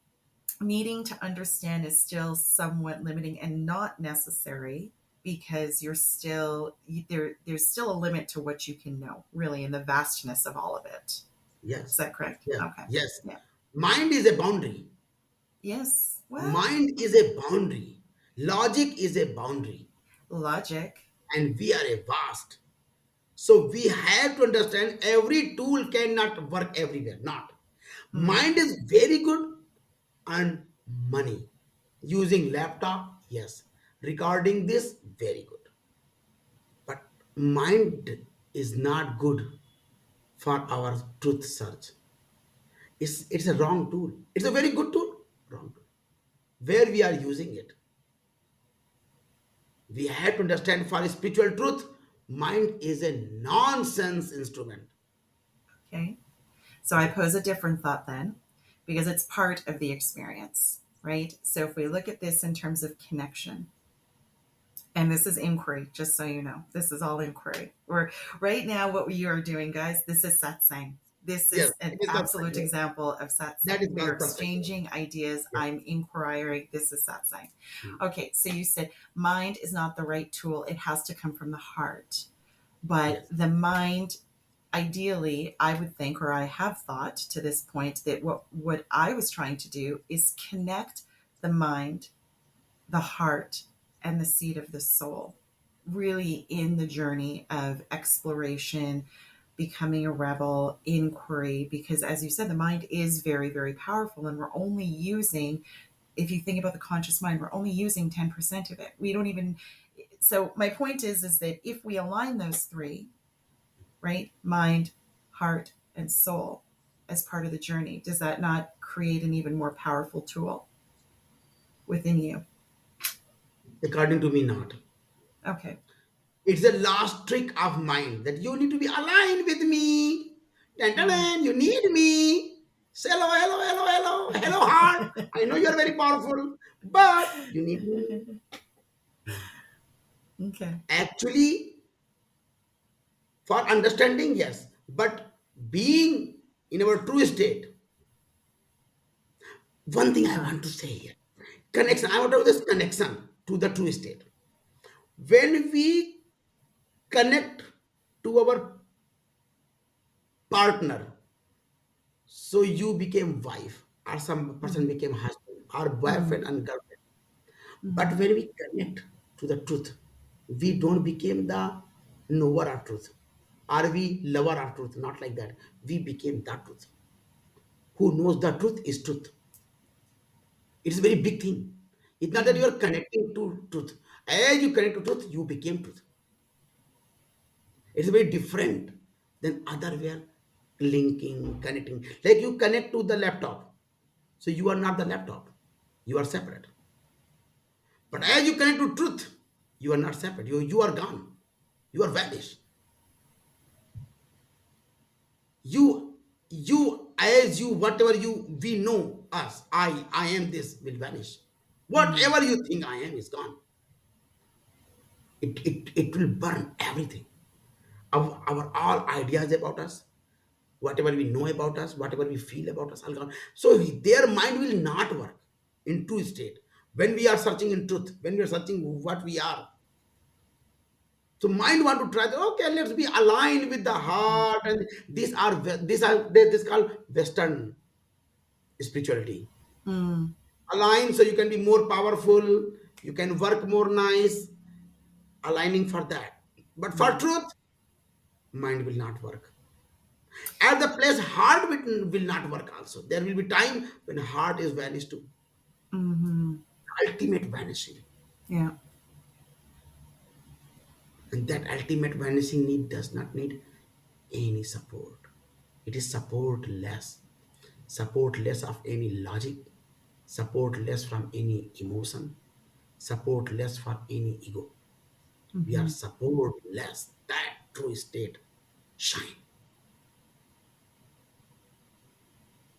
needing to understand is still somewhat limiting and not necessary because you're still there's still a limit to what you can know really in the vastness of all of it. Is Yes. that correct? Yeah. Okay. Yes. Yeah. Mind is a boundary. Yes. Well, Mind is a boundary. Logic is a boundary. logic. And we are a vast. So we have to understand every tool cannot work everywhere. Not. Hmm. Mind is very good and money. Using laptop, yes. Recording this, very good. But mind is not good for our truth search. It's a wrong tool. It's a very good tool. Wrong tool. Where we are using it. We have to understand for spiritual truth, mind is a nonsense instrument. Okay. So I pose a different thought then because it's part of the experience, right? So if we look at this in terms of connection, and this is inquiry, just so you know. This is all inquiry. We're right now what we are doing, guys. This is satsang. This Yes, is an it is satsang. absolute Yes. example of That satsang. is We are called perfect. exchanging ideas. Yes. I'm inquiring. This is satsang. Hmm. Okay, so you said mind is not the right tool. It has to come from the heart. But Yes. the mind, ideally, I would think, or I have thought to this point, that what I was trying to do is connect the mind, the heart, and the seat of the soul, really in the journey of exploration, becoming a rebel, inquiry, because as you said, the mind is very, very powerful, and we're only using, if you think about the conscious mind, we're only using 10% of it. We don't even, so my point is that if we align those three, right, mind, heart, and soul, as part of the journey, does that not create an even more powerful tool within you? According to me, not. Okay. It's the last trick of mind that you need to be aligned with me. Dun, dun, Mm. dun, you need me. Say hello, hello, hello, hello, hello, heart. I know you're very powerful, but you need me. No. Okay. Actually, for understanding, yes, but being in our true state. One thing I Uh-huh. want to say here, connection. I want to have this connection to the true state. When we connect to our partner, so you became wife, or some person Mhm. became husband, or boyfriend Mhm. and girlfriend. But Mhm. when we connect to the truth, we don't become the knower of truth, or we lover of truth. Not like that. We became the truth. Who knows the truth is truth. It's a very big thing. It's not that you Mhm. are connecting to truth. As you connect to truth, you became truth. It's very different than other way linking, connecting. Like you connect to the laptop. So you are not the laptop. You are separate. But Yeah. as you connect to truth, you are not separate. You are gone. You are vanished. You as you whatever you we know us, I am this will vanish. Mhm. Whatever you think I am is gone. It will burn everything. Our all ideas about us, whatever we know about us, whatever we feel about us, all gone. So their mind will not work in true state. When we are searching in truth, when we are searching what we are, so mind want to try. Okay, let's be aligned with the Mhm. heart, and these are this called Western spirituality. Mm. Align so you can be more powerful, you can work more nice, aligning for that. But for Yeah. truth, mind will not work. At the place heart will not work also. There will be time when heart is vanished too. Mhm. Ultimate vanishing. Yeah. And that ultimate vanishing need does not need any support. It is support less. Support less of any logic, support less from any emotion, support less for any ego. We are Mhm. support less. That true state shine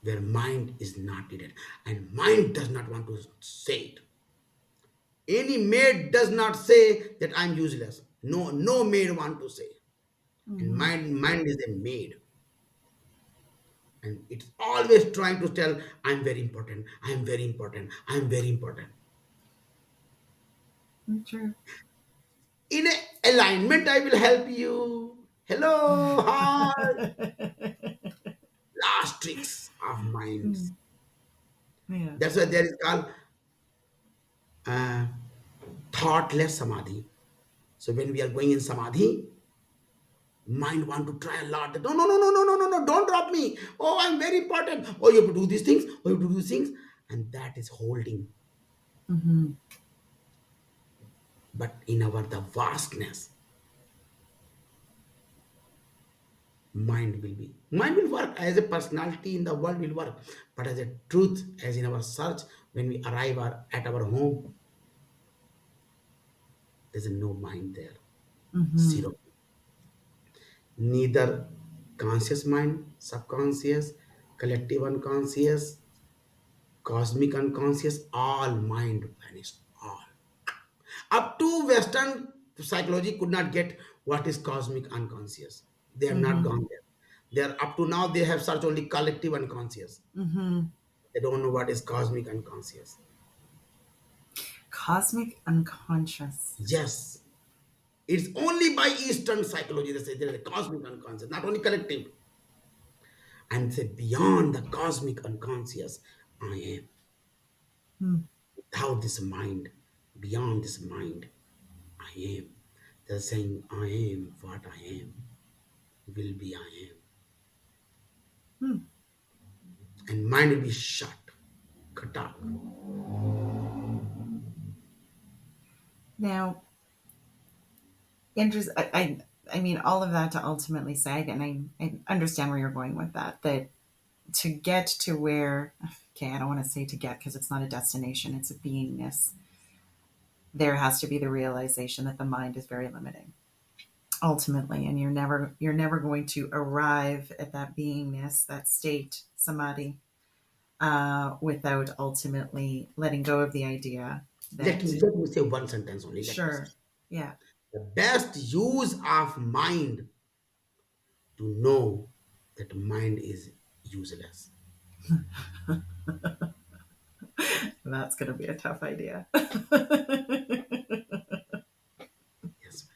where mind is not needed. And mind does not want to say it. Any maid does not say that I'm useless. No, no maid want to say. And Mhm. mind is a maid. And it's always trying to tell, I'm very important, I'm very important, I'm very important. True. In a alignment, I will help you. Hello, heart. Last tricks of minds. Mm. Yeah. That's why there is called uh, thoughtless samadhi. So when we are going in samadhi, mind want to try a lot. That, no, no, no, no, no, no, no, no, don't drop me. Oh, I'm very important. Oh, you have to do these things. Oh, you have to do these things. And that is holding. Mhm. But in our the vastness, mind will work as a personality in the world will work. But as a truth, as in our search, when we arrive at our home, there's no mind there. Mhm. Zero. Neither conscious mind, subconscious, collective unconscious, cosmic unconscious, all mind vanished. All. Up to Western psychology could not get what is cosmic unconscious. They have not Mhm. gone there. They are up to now they have searched only collective unconscious. Mhm. They don't know what is cosmic unconscious. Cosmic unconscious. Yes. It's only by Eastern psychology they say there is a cosmic unconscious, not only collective. And say beyond the cosmic unconscious, I am. Mm. Without this mind, beyond this mind, I am. They're saying, I am what I am, will be I am. Mm. And mind will be shut, katak. Now, interest. I mean, all of that to ultimately say, and I understand where you're going with that. That to get to where, okay, I don't want to say to get because it's not a destination; it's a beingness. There has to be the realization that the mind is very limiting ultimately, and you're never going to arrive at that beingness, that state, samadhi, without ultimately letting go of the idea Let that me let me say one sentence only. Let me say. sure, yeah, The best use of mind to know that mind is useless. That's going to be a tough idea. Yes.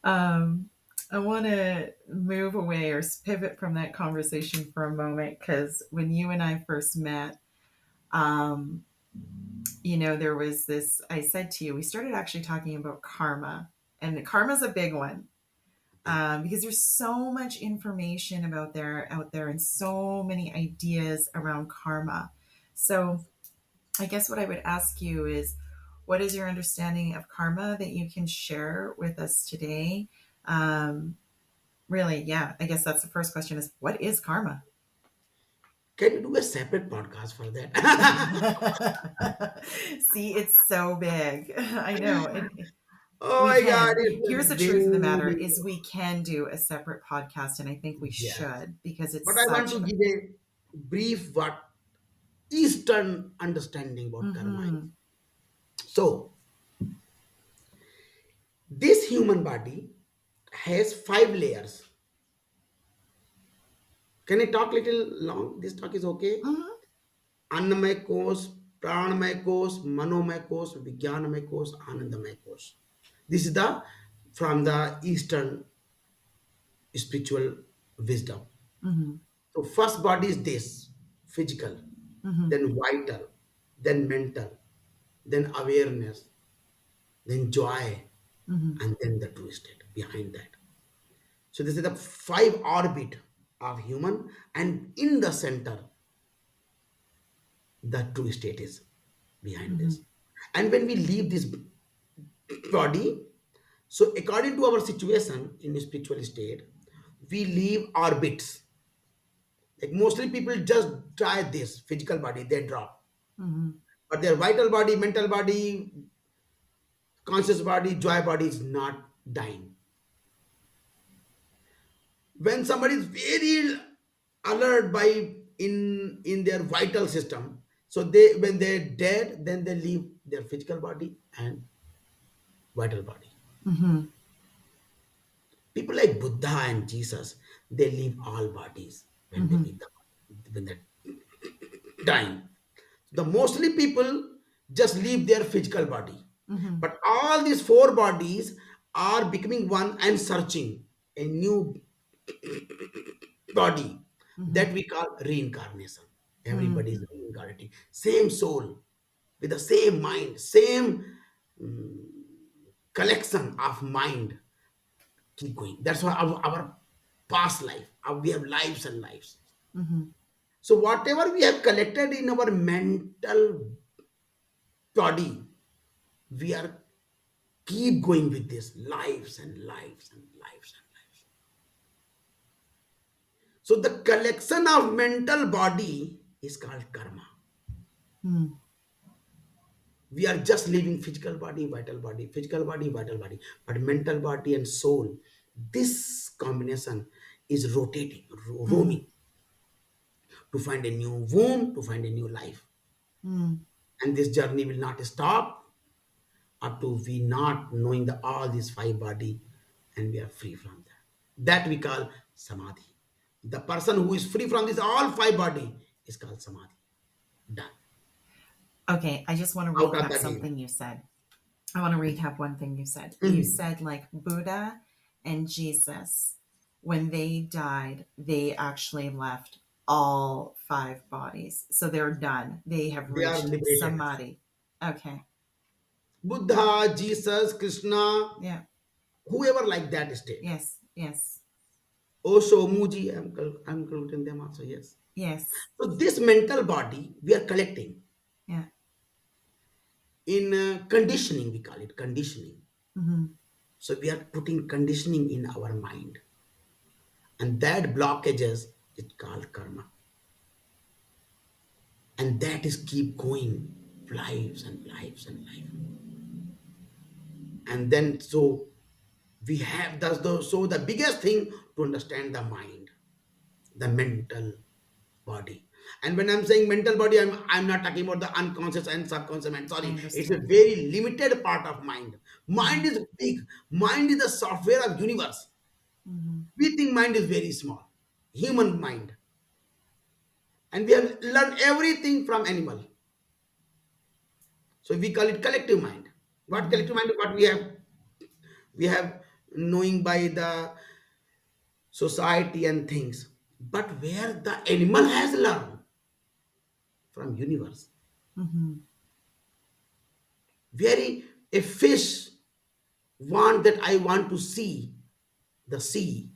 um, I want to move away or pivot from that conversation for a moment because when you and I first met, um, there was this. I said to you, we started actually talking about karma, and karma's a big one Yeah. because there's so much information about there out there and so many ideas around karma. So I guess what I would ask you is, what is your understanding of karma that you can share with us today? Um, Really, yeah. I guess that's the first question: is what is karma? Can you do a separate podcast for that? See, it's so big. I know. Oh We my God, can. it's Here's a the truth of the matter: very, is we can do a separate podcast, and I think we yes. should because it's But I want such. to give a brief what Eastern understanding about karma is. Mm-hmm. So, this human body has five layers. Can I talk little long? This talk is okay. Mm-hmm. अन्नमय कोश, प्राणमय कोश, मनोमय कोश, विज्ञानमय कोश, आनंदमय कोश. This is the from the Eastern spiritual wisdom. Mm-hmm. So first body is this physical, Mm-hmm. then vital, then mental, then awareness, then joy, Mm-hmm. and then the true state behind that. So this is the five orbit of human, and in the center, the true state is behind Mm-hmm. this. And when we leave this body, so according to our situation in spiritual state, we leave orbits. Like mostly people just try this physical body, they drop. Mm-hmm. But their vital body, mental body, conscious body, joy body is not dying. When somebody is very alert by in their vital system, so they when they're dead, then they leave their physical body and vital body. Mm-hmm. People like Buddha and Jesus, they leave all bodies when they Mm-hmm. leave the when they're dying. The mostly people just leave their physical body. Mm-hmm. But all these four bodies are becoming one and searching a new body Mm-hmm. that we call reincarnation. Mm-hmm. Everybody is reincarnating. Same soul with the same mind, same collection of mind keep going. That's why our past life, we have lives and lives. Mm-hmm. So whatever we have collected in our mental body, we are keep going with this lives and lives and lives and lives. So the collection of mental body is called karma. Mm-hmm. We are just living physical body, vital body, but mental body and soul. This combination is rotating, roaming to find a new womb, to find a new life. Mm-hmm. And this journey will not stop up to we not knowing the all these five body, and we are free from that. That we call samadhi. The person who is free from this all five body is called samadhi. Done. Okay, I just want to Out of recap the game. something you said. I want to recap one thing you said. You Mhm. said like Buddha and Jesus, when they died, they actually left all five bodies. So they're done. They have They are reached liberated. samadhi. Okay. Buddha, Jesus, Krishna, Yeah. whoever like that state. Yes. Yes. Also, Muji, I'm including them also, yes. Yes. So this mental body we are collecting Yeah. in conditioning, we call it conditioning. Mm-hmm. So we are putting conditioning in our mind, and that blockages is called karma, and that is keep going lives and lives and lives, and then so we have that's the so the biggest thing to understand the mind, the mental body. And when I'm saying mental body, I'm not talking about the unconscious and subconscious mind. I Sorry, it's a understand. very limited part of mind. Mm-hmm. Mind is big. Mind is the software of universe. Mm-hmm. We think mind is very small. human mind, and we have learned everything from animal. So we call it collective mind. What Mm-hmm. collective mind? What we have knowing by the society and things, but where the animal has learned from universe. Mm-hmm. Very a fish want that I want to see the sea,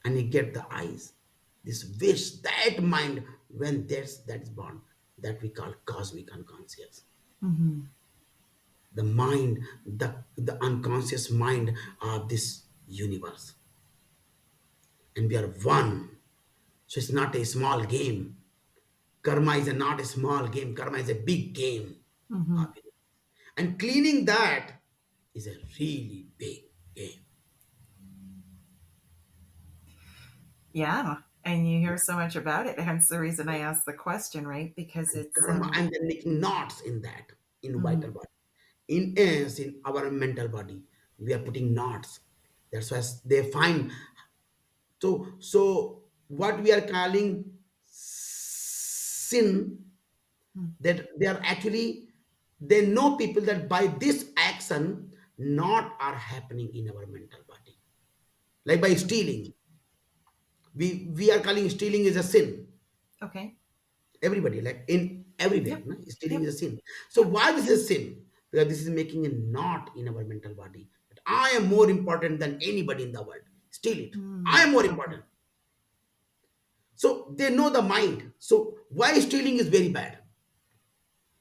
and you get the eyes. This wish, that mind, when that's born, that we call cosmic unconscious. Mm-hmm. The mind, the unconscious mind of this universe, and we are one. So it's not a small game. Karma is not a small game. Karma is a big game. Mm-hmm. And cleaning that is a really big game. Yeah. And you hear so much about it. Hence the reason I asked the question, right? Because And it's karma, and then making knots in that, in mhm. vital body. In our mental body, we are putting knots. That's why they find. So what we are calling sin, Mm. that they are actually, they know people that by this action not are happening in our mental body, like by stealing. We are calling stealing is a sin. Okay. Everybody, like in everywhere, Yep. no? Stealing Yep. is a sin. So Yep. why this is a sin? Because this is making a knot in our mental body, that I am more important than anybody in the world. Steal it, I Mm. am more Okay. important. So they know the mind. So why stealing is very bad?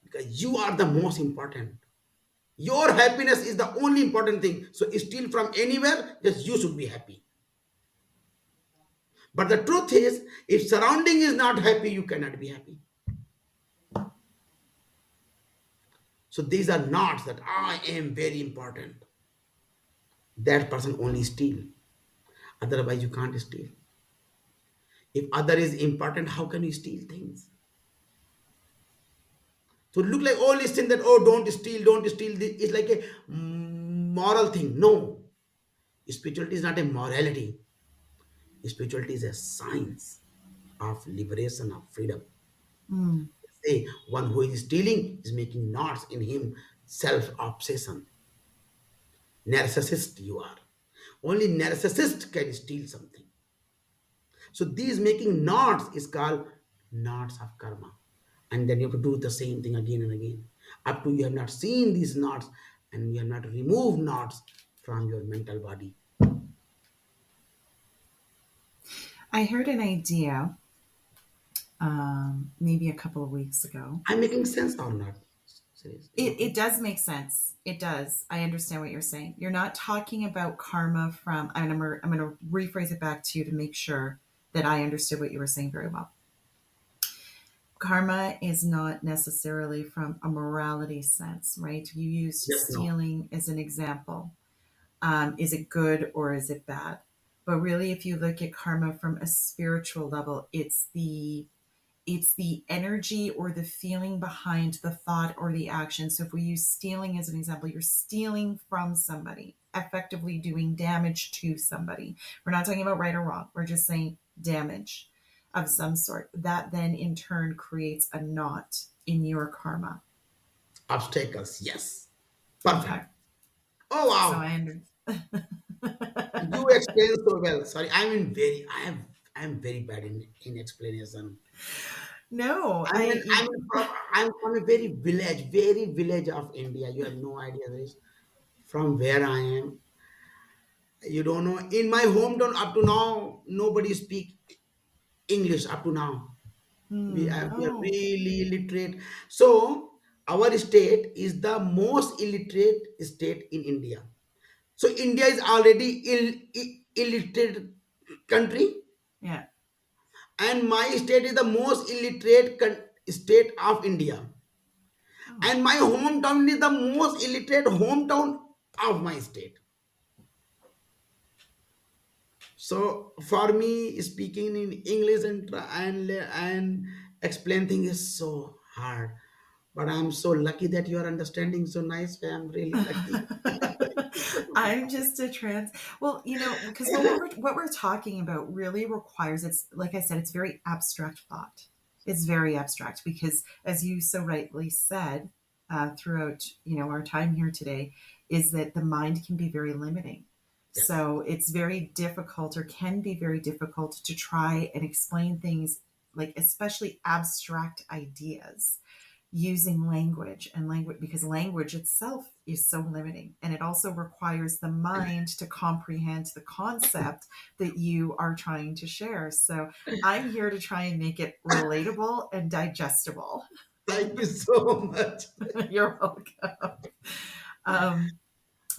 Because you are the most important. Your happiness is the only important thing. So steal from anywhere, just you should be happy. But the truth is, if surrounding is not happy, you cannot be happy. So these are knots that I am very important. That person only steal. Otherwise, you can't steal. If other is important, how can you steal things? So look like all this thing that, oh, don't steal, don't steal. It's like a moral thing. No, spirituality is not a morality. Spirituality is a science of liberation, of freedom. Mm. Say one who is stealing is making knots in him, self obsession. Narcissist you are. Only narcissist can steal something. So these making knots is called knots of karma. And then you have to do the same thing again and again. Up to you have not seen these knots, and you have not removed knots from your mental body. I heard an idea maybe a couple of weeks ago. I'm making sense or not? Seriously, It, okay. it does make sense. It does. I understand what you're saying. You're not talking about karma from, and I'm going to rephrase it back to you to make sure that I understood what you were saying very well. Karma is not necessarily from a morality sense, right? You used Just no. stealing as an example. Is it good or is it bad? But really, if you look at karma from a spiritual level, it's the energy or the feeling behind the thought or the action. So if we use stealing as an example, you're stealing from somebody, effectively doing damage to somebody. We're not talking about right or wrong. We're just saying damage of some sort. That then in turn creates a knot in your karma. Obstacles, yes. Okay. Perfect. Oh So wow. I understand. You explain so well. Sorry, I'm very bad in explanation. No, I mean, I'm from a very village of India. You have no idea this. From where I am, you don't know. In my hometown, up to now, nobody speak English. Up to now, we are oh, really illiterate. So our state is the most illiterate state in India. So India is already illiterate country, yeah. and my state is the most illiterate state of India. Oh, And my hometown is the most illiterate hometown of my state. So for me, speaking in English and explain things is so hard. But I'm so lucky that you are understanding so nice. I'm really lucky. I'm just a trans. Well, because what we're talking about really requires, it's like I said, it's very abstract thought. It's very abstract because, as you so rightly said, throughout our time here today, is that the mind can be very limiting. Yes. So it's very difficult, or can be very difficult, to try and explain things, like especially abstract ideas, using language and language, because language itself is so limiting, and it also requires the mind to comprehend the concept that you are trying to share. So I'm here to try and make it relatable and digestible. Thank you so much. You're welcome. um,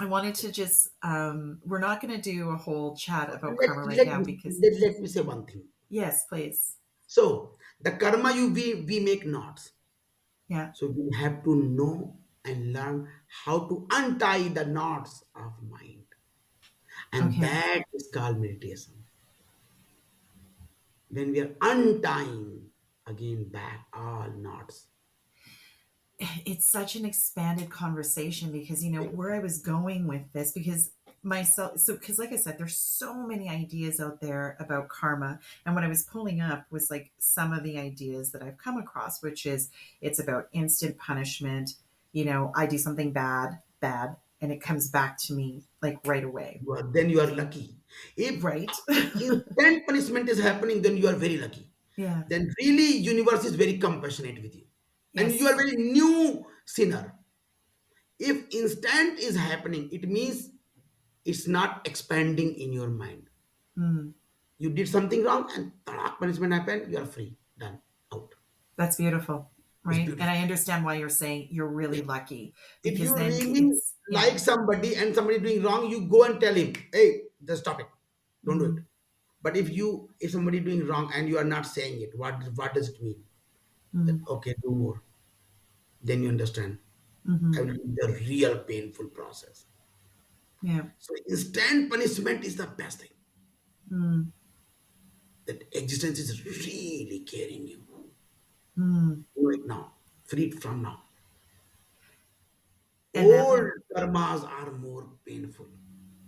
I wanted to just we're not going to do a whole chat about Let, karma right let, now because let me say one thing. yes, please. So the karma we make knots. Yeah. So we have to know and learn how to untie the knots of mind. And Okay. that is called meditation. When we are untying again back all knots. It's such an expanded conversation because where I was going with this, because myself, so because like I said, there's so many ideas out there about karma, and what I was pulling up was like some of the ideas that I've come across, which is it's about instant punishment. I do something bad, and it comes back to me like right away. Then you are lucky. Right. If instant punishment is happening, then you are very lucky. Yeah. Then really universe is very compassionate with you. And you are Yes. very new sinner. If instant is happening, it means it's not expanding in your mind. Mm. You did something wrong and tarak punishment happened, you are free. Done. Out. That's beautiful. It's Right. And beautiful. I understand why you're saying you're really lucky, If because you then really it's, yeah. like somebody and somebody doing wrong, you go and tell him, hey, just stop it. Don't do it. Mm. But if somebody doing wrong and you are not saying it, what does it mean? That Mm. okay, do more. Then you understand. I Hmm. will do the real painful process. Yeah. So instant punishment is the best thing. Mm. That existence is really carrying you. Mm. Do it now. Freed from now. And that Old lead, karmas are more painful.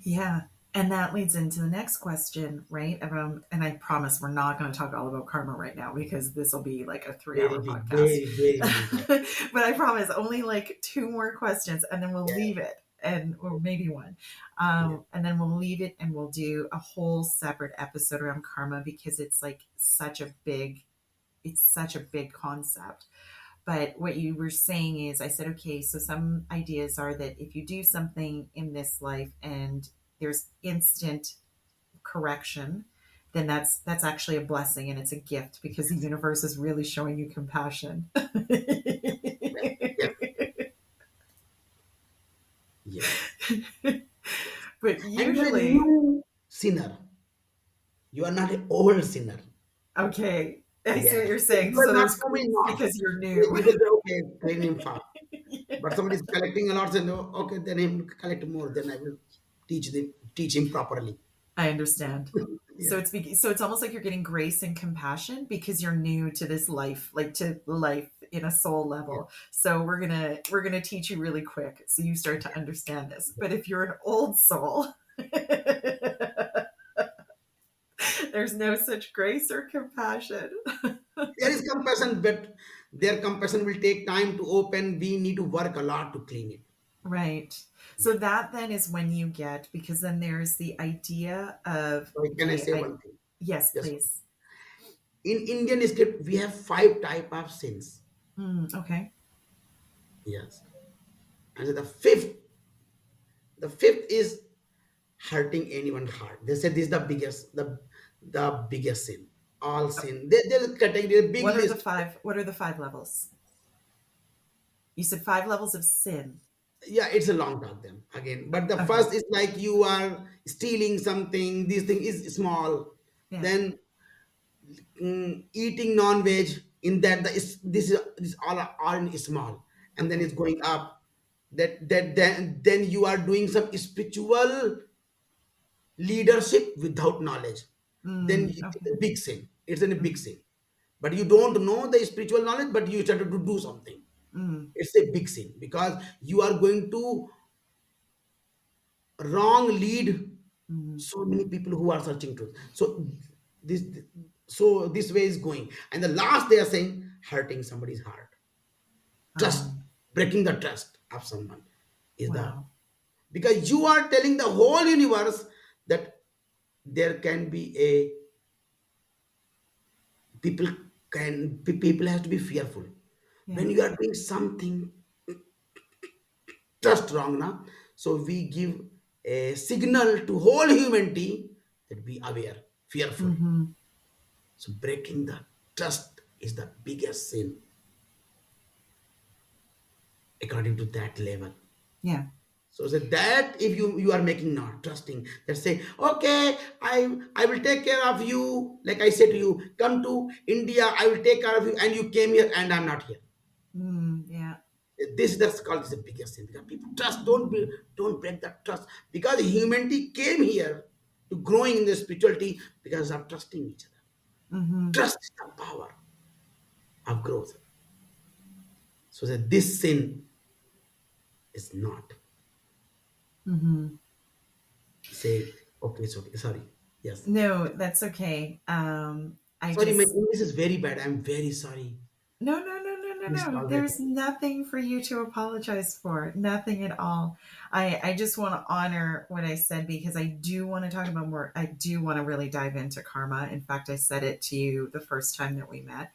yeah. And that leads into the next question, right? And I promise we're not going to talk all about karma right now because this will be like a 3 hour Very big, podcast. very big. But I promise only like two more questions and then we'll Yeah, leave it. And or maybe one. yeah. And then we'll leave it and we'll do a whole separate episode around karma because it's such a big concept. But what you were saying is, I said, okay, so some ideas are that if you do something in this life and there's instant correction, then that's actually a blessing and it's a gift because the universe is really showing you compassion. Yes, yes. But And you are a usually, new sinner. You are not an old sinner. okay, I see what Yes. you're So saying. you are So not there's too many grace knots. because you're You new. can say, okay, train him fast. But somebody is collecting a lot, and oh, okay, then him collect more. Then I will teach him properly. I understand. So Yeah. it's almost like you're getting grace and compassion because you're new to this life, like to life in a soul Yeah. level. So we're gonna teach you really quick so you start to understand this. But if you're an old soul, there's no such grace or compassion. There is compassion, but their compassion will take time to open. We need to work a lot to clean it. Right. So Yeah. that then is when you get, because then there's the idea of, So can I okay, say I one thing? yes, Yes. please. In Indian script, we have five type of sins. Okay. Yes. And so the fifth is hurting anyone's heart. They said this is the biggest sin. All sin. There's a category, a big list. What are the five levels? You said five levels of sin. Yeah, it's a long talk then again. But the Okay. first is like you are stealing something. This thing is small. Yeah. Then eating non-veg in that this all in small, and then Okay. it's going up. Then you are doing some spiritual leadership without knowledge. Then it's Okay. a big sin. It's a big Mm, sin. But you don't know the spiritual knowledge, but you started to do something. mm, It's a big sin because you are going to wrong lead Mm. so many people who are searching truth. This this way is going, and the last they are saying hurting somebody's heart, trust, Um, breaking the trust of someone is the, wow. because you are telling the whole universe that there can be a people people have to be fearful Yeah. when you are doing something just wrong now. So we give a signal to whole humanity that be aware, fearful. Mm-hmm. So breaking the trust is the biggest sin according to that level. Yeah. So that if you are making not trusting, that say, okay, I will take care of you. Like I said to you, come to India, I will take care of you, and you came here and I'm not here. Mm, yeah. This that's called is the biggest sin, because people trust, don't break that trust, because humanity came here to growing in the spirituality because of trusting each other. Mm-hmm. Trust is the power of growth. So that this sin is not Mm-hmm. say, okay, it's okay, sorry, yes, No, that's okay. I sorry, my just English is very bad, I'm very sorry. no, no, no, no, no, Please no. tolerate There's it. nothing for you to apologize for. Nothing at all. I just want to honor what I said because I do want to talk about more. I do want to really dive into karma. In fact, I said it to you the first time that we met.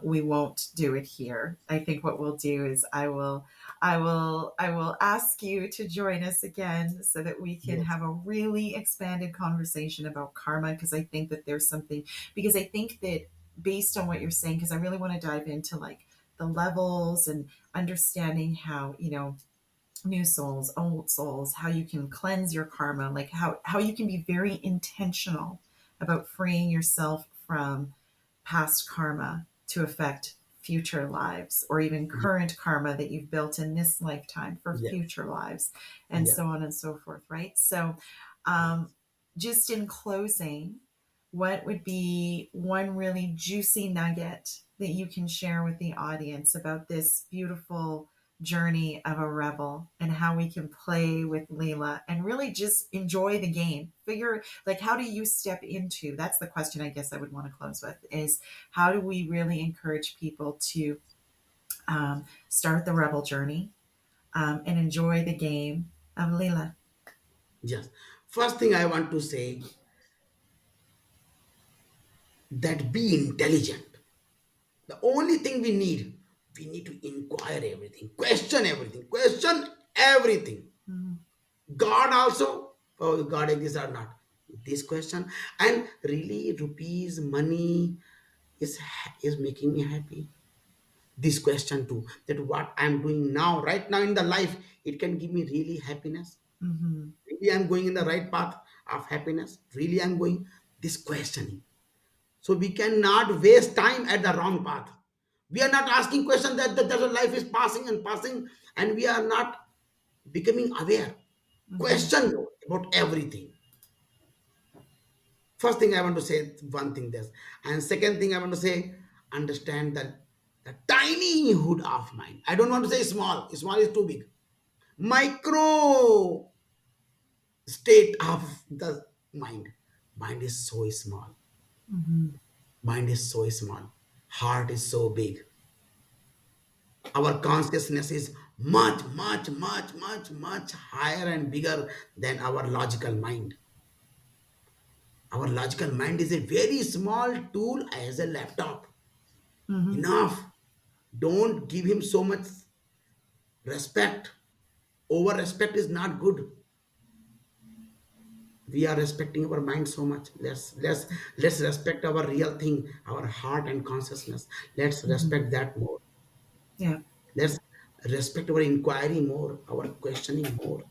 We won't do it here. I think what we'll do is I will ask you to join us again so that we can Yes, have a really expanded conversation about karma because I think that there's something because I think that based on what you're saying, because I really want to dive into like the levels and understanding how, new souls, old souls, how you can cleanse your karma, like how you can be very intentional about freeing yourself from past karma to affect future lives or even yes, current karma that you've built in this lifetime for yes, future lives and yes, so on and so forth, right? So yes. just in closing, what would be one really juicy nugget that you can share with the audience about this beautiful journey of a rebel and how we can play with Leela and really just enjoy the game? Figure like how do you step into that's the question I guess I would want to close with is how do we really encourage people to start the rebel journey and enjoy the game of Leela? Yes. First thing I want to say, that be intelligent. The only thing we need to inquire everything, question everything. Mhm. God also, oh, God exists or not? This question, and really, rupees, money is making me happy. This question too, that what I'm doing now, right now in the life, it can give me really happiness. Mhm. Really, I'm going in the right path of happiness. Really, I'm going this questioning. So we cannot waste time at the wrong path. We are not asking questions that the life is passing and passing, and we are not becoming aware. Mhm. Question about everything. First thing I want to say one thing this, and second thing I want to say, understand that the tiny hood of mind. I don't want to say small. Small is too big. Micro state of the mind. Mind is so small. Mhm. Mind is so small. Heart is so big. Our consciousness is much higher and bigger than our logical mind. Our logical mind is a very small tool as a laptop. Mhm. Enough. Don't give him so much respect. Over respect is not good. We are respecting our mind so much. Let's respect our real thing, our heart and consciousness. Let's Mhm. respect that more. Yeah. Let's respect our inquiry more, our questioning more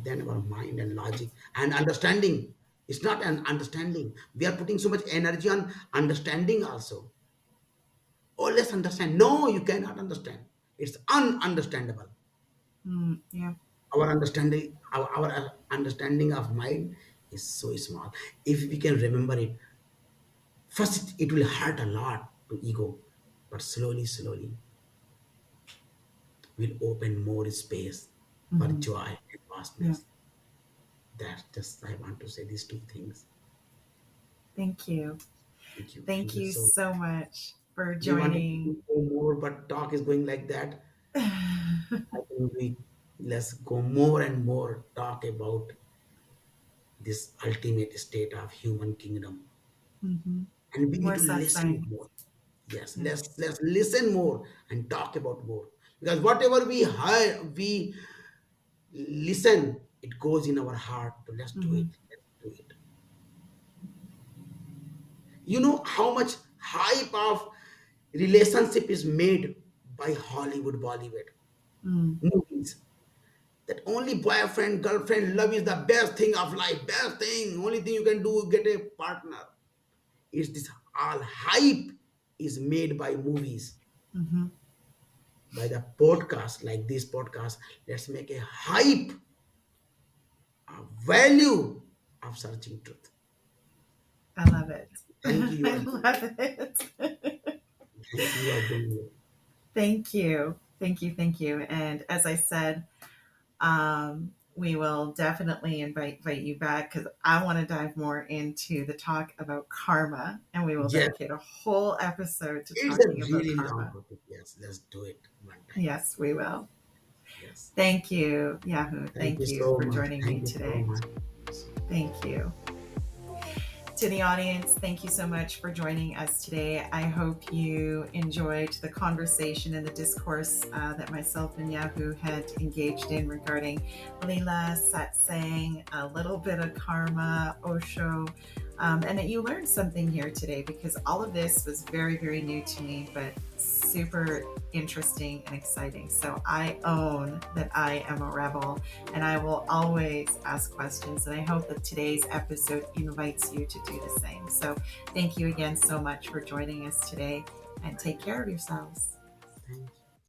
than our mind and logic and understanding. It's not an understanding. We are putting so much energy on understanding also. Oh, let's understand. No, you cannot understand. It's ununderstandable. Mm, yeah. Our understanding of mind is so small. If we can remember it, first it will hurt a lot to ego, but slowly we'll open more space for Mhm. joy and Yeah. vastness. That just I want to say these two things. Thank you. Thank you. Thank Thank you you so so much for we wanted to joining. go more, but talk is going like that. I think we let's go more and more talk about this ultimate state of human kingdom, Hmm. and we need More to listen satsang. more. Yes, Yes. let's listen more and talk about more, because whatever we hear, we listen. It goes in our heart. So let's do it. Hmm. Let's do it. You know how much hype of relationship is made by Hollywood, Bollywood Mm. movies. That only boyfriend, girlfriend, love is the best thing of life. Best thing. Only thing you can do get a partner. Is this all hype is made by movies, Hmm. by the podcast like this podcast. Let's make a hype, a value of searching truth. I love it. Thank you. You I are doing love it. it. Thank you. You are doing it. Thank you. Thank you. Thank you. And as I said, we will definitely invite you back because I want to dive more into the talk about karma, and we will Yes, dedicate a whole episode to it's a talking about really long karma. topic. Yes, let's do it one time. Yes, we will. Yes. Thank you, Yahoo. Thank you Thank you so for much. joining me Thank you so today. much. Thank you. To the audience, thank you so much for joining us today. I hope you enjoyed the conversation and the discourse that myself and Yahoo had engaged in regarding Leela, Satsang, a little bit of karma, Osho, and that you learned something here today because all of this was very, very new to me, but super interesting and exciting. So I own that I am a rebel and I will always ask questions. And I hope that today's episode invites you to do the same. So thank you again so much for joining us today and take care of yourselves. Thank you.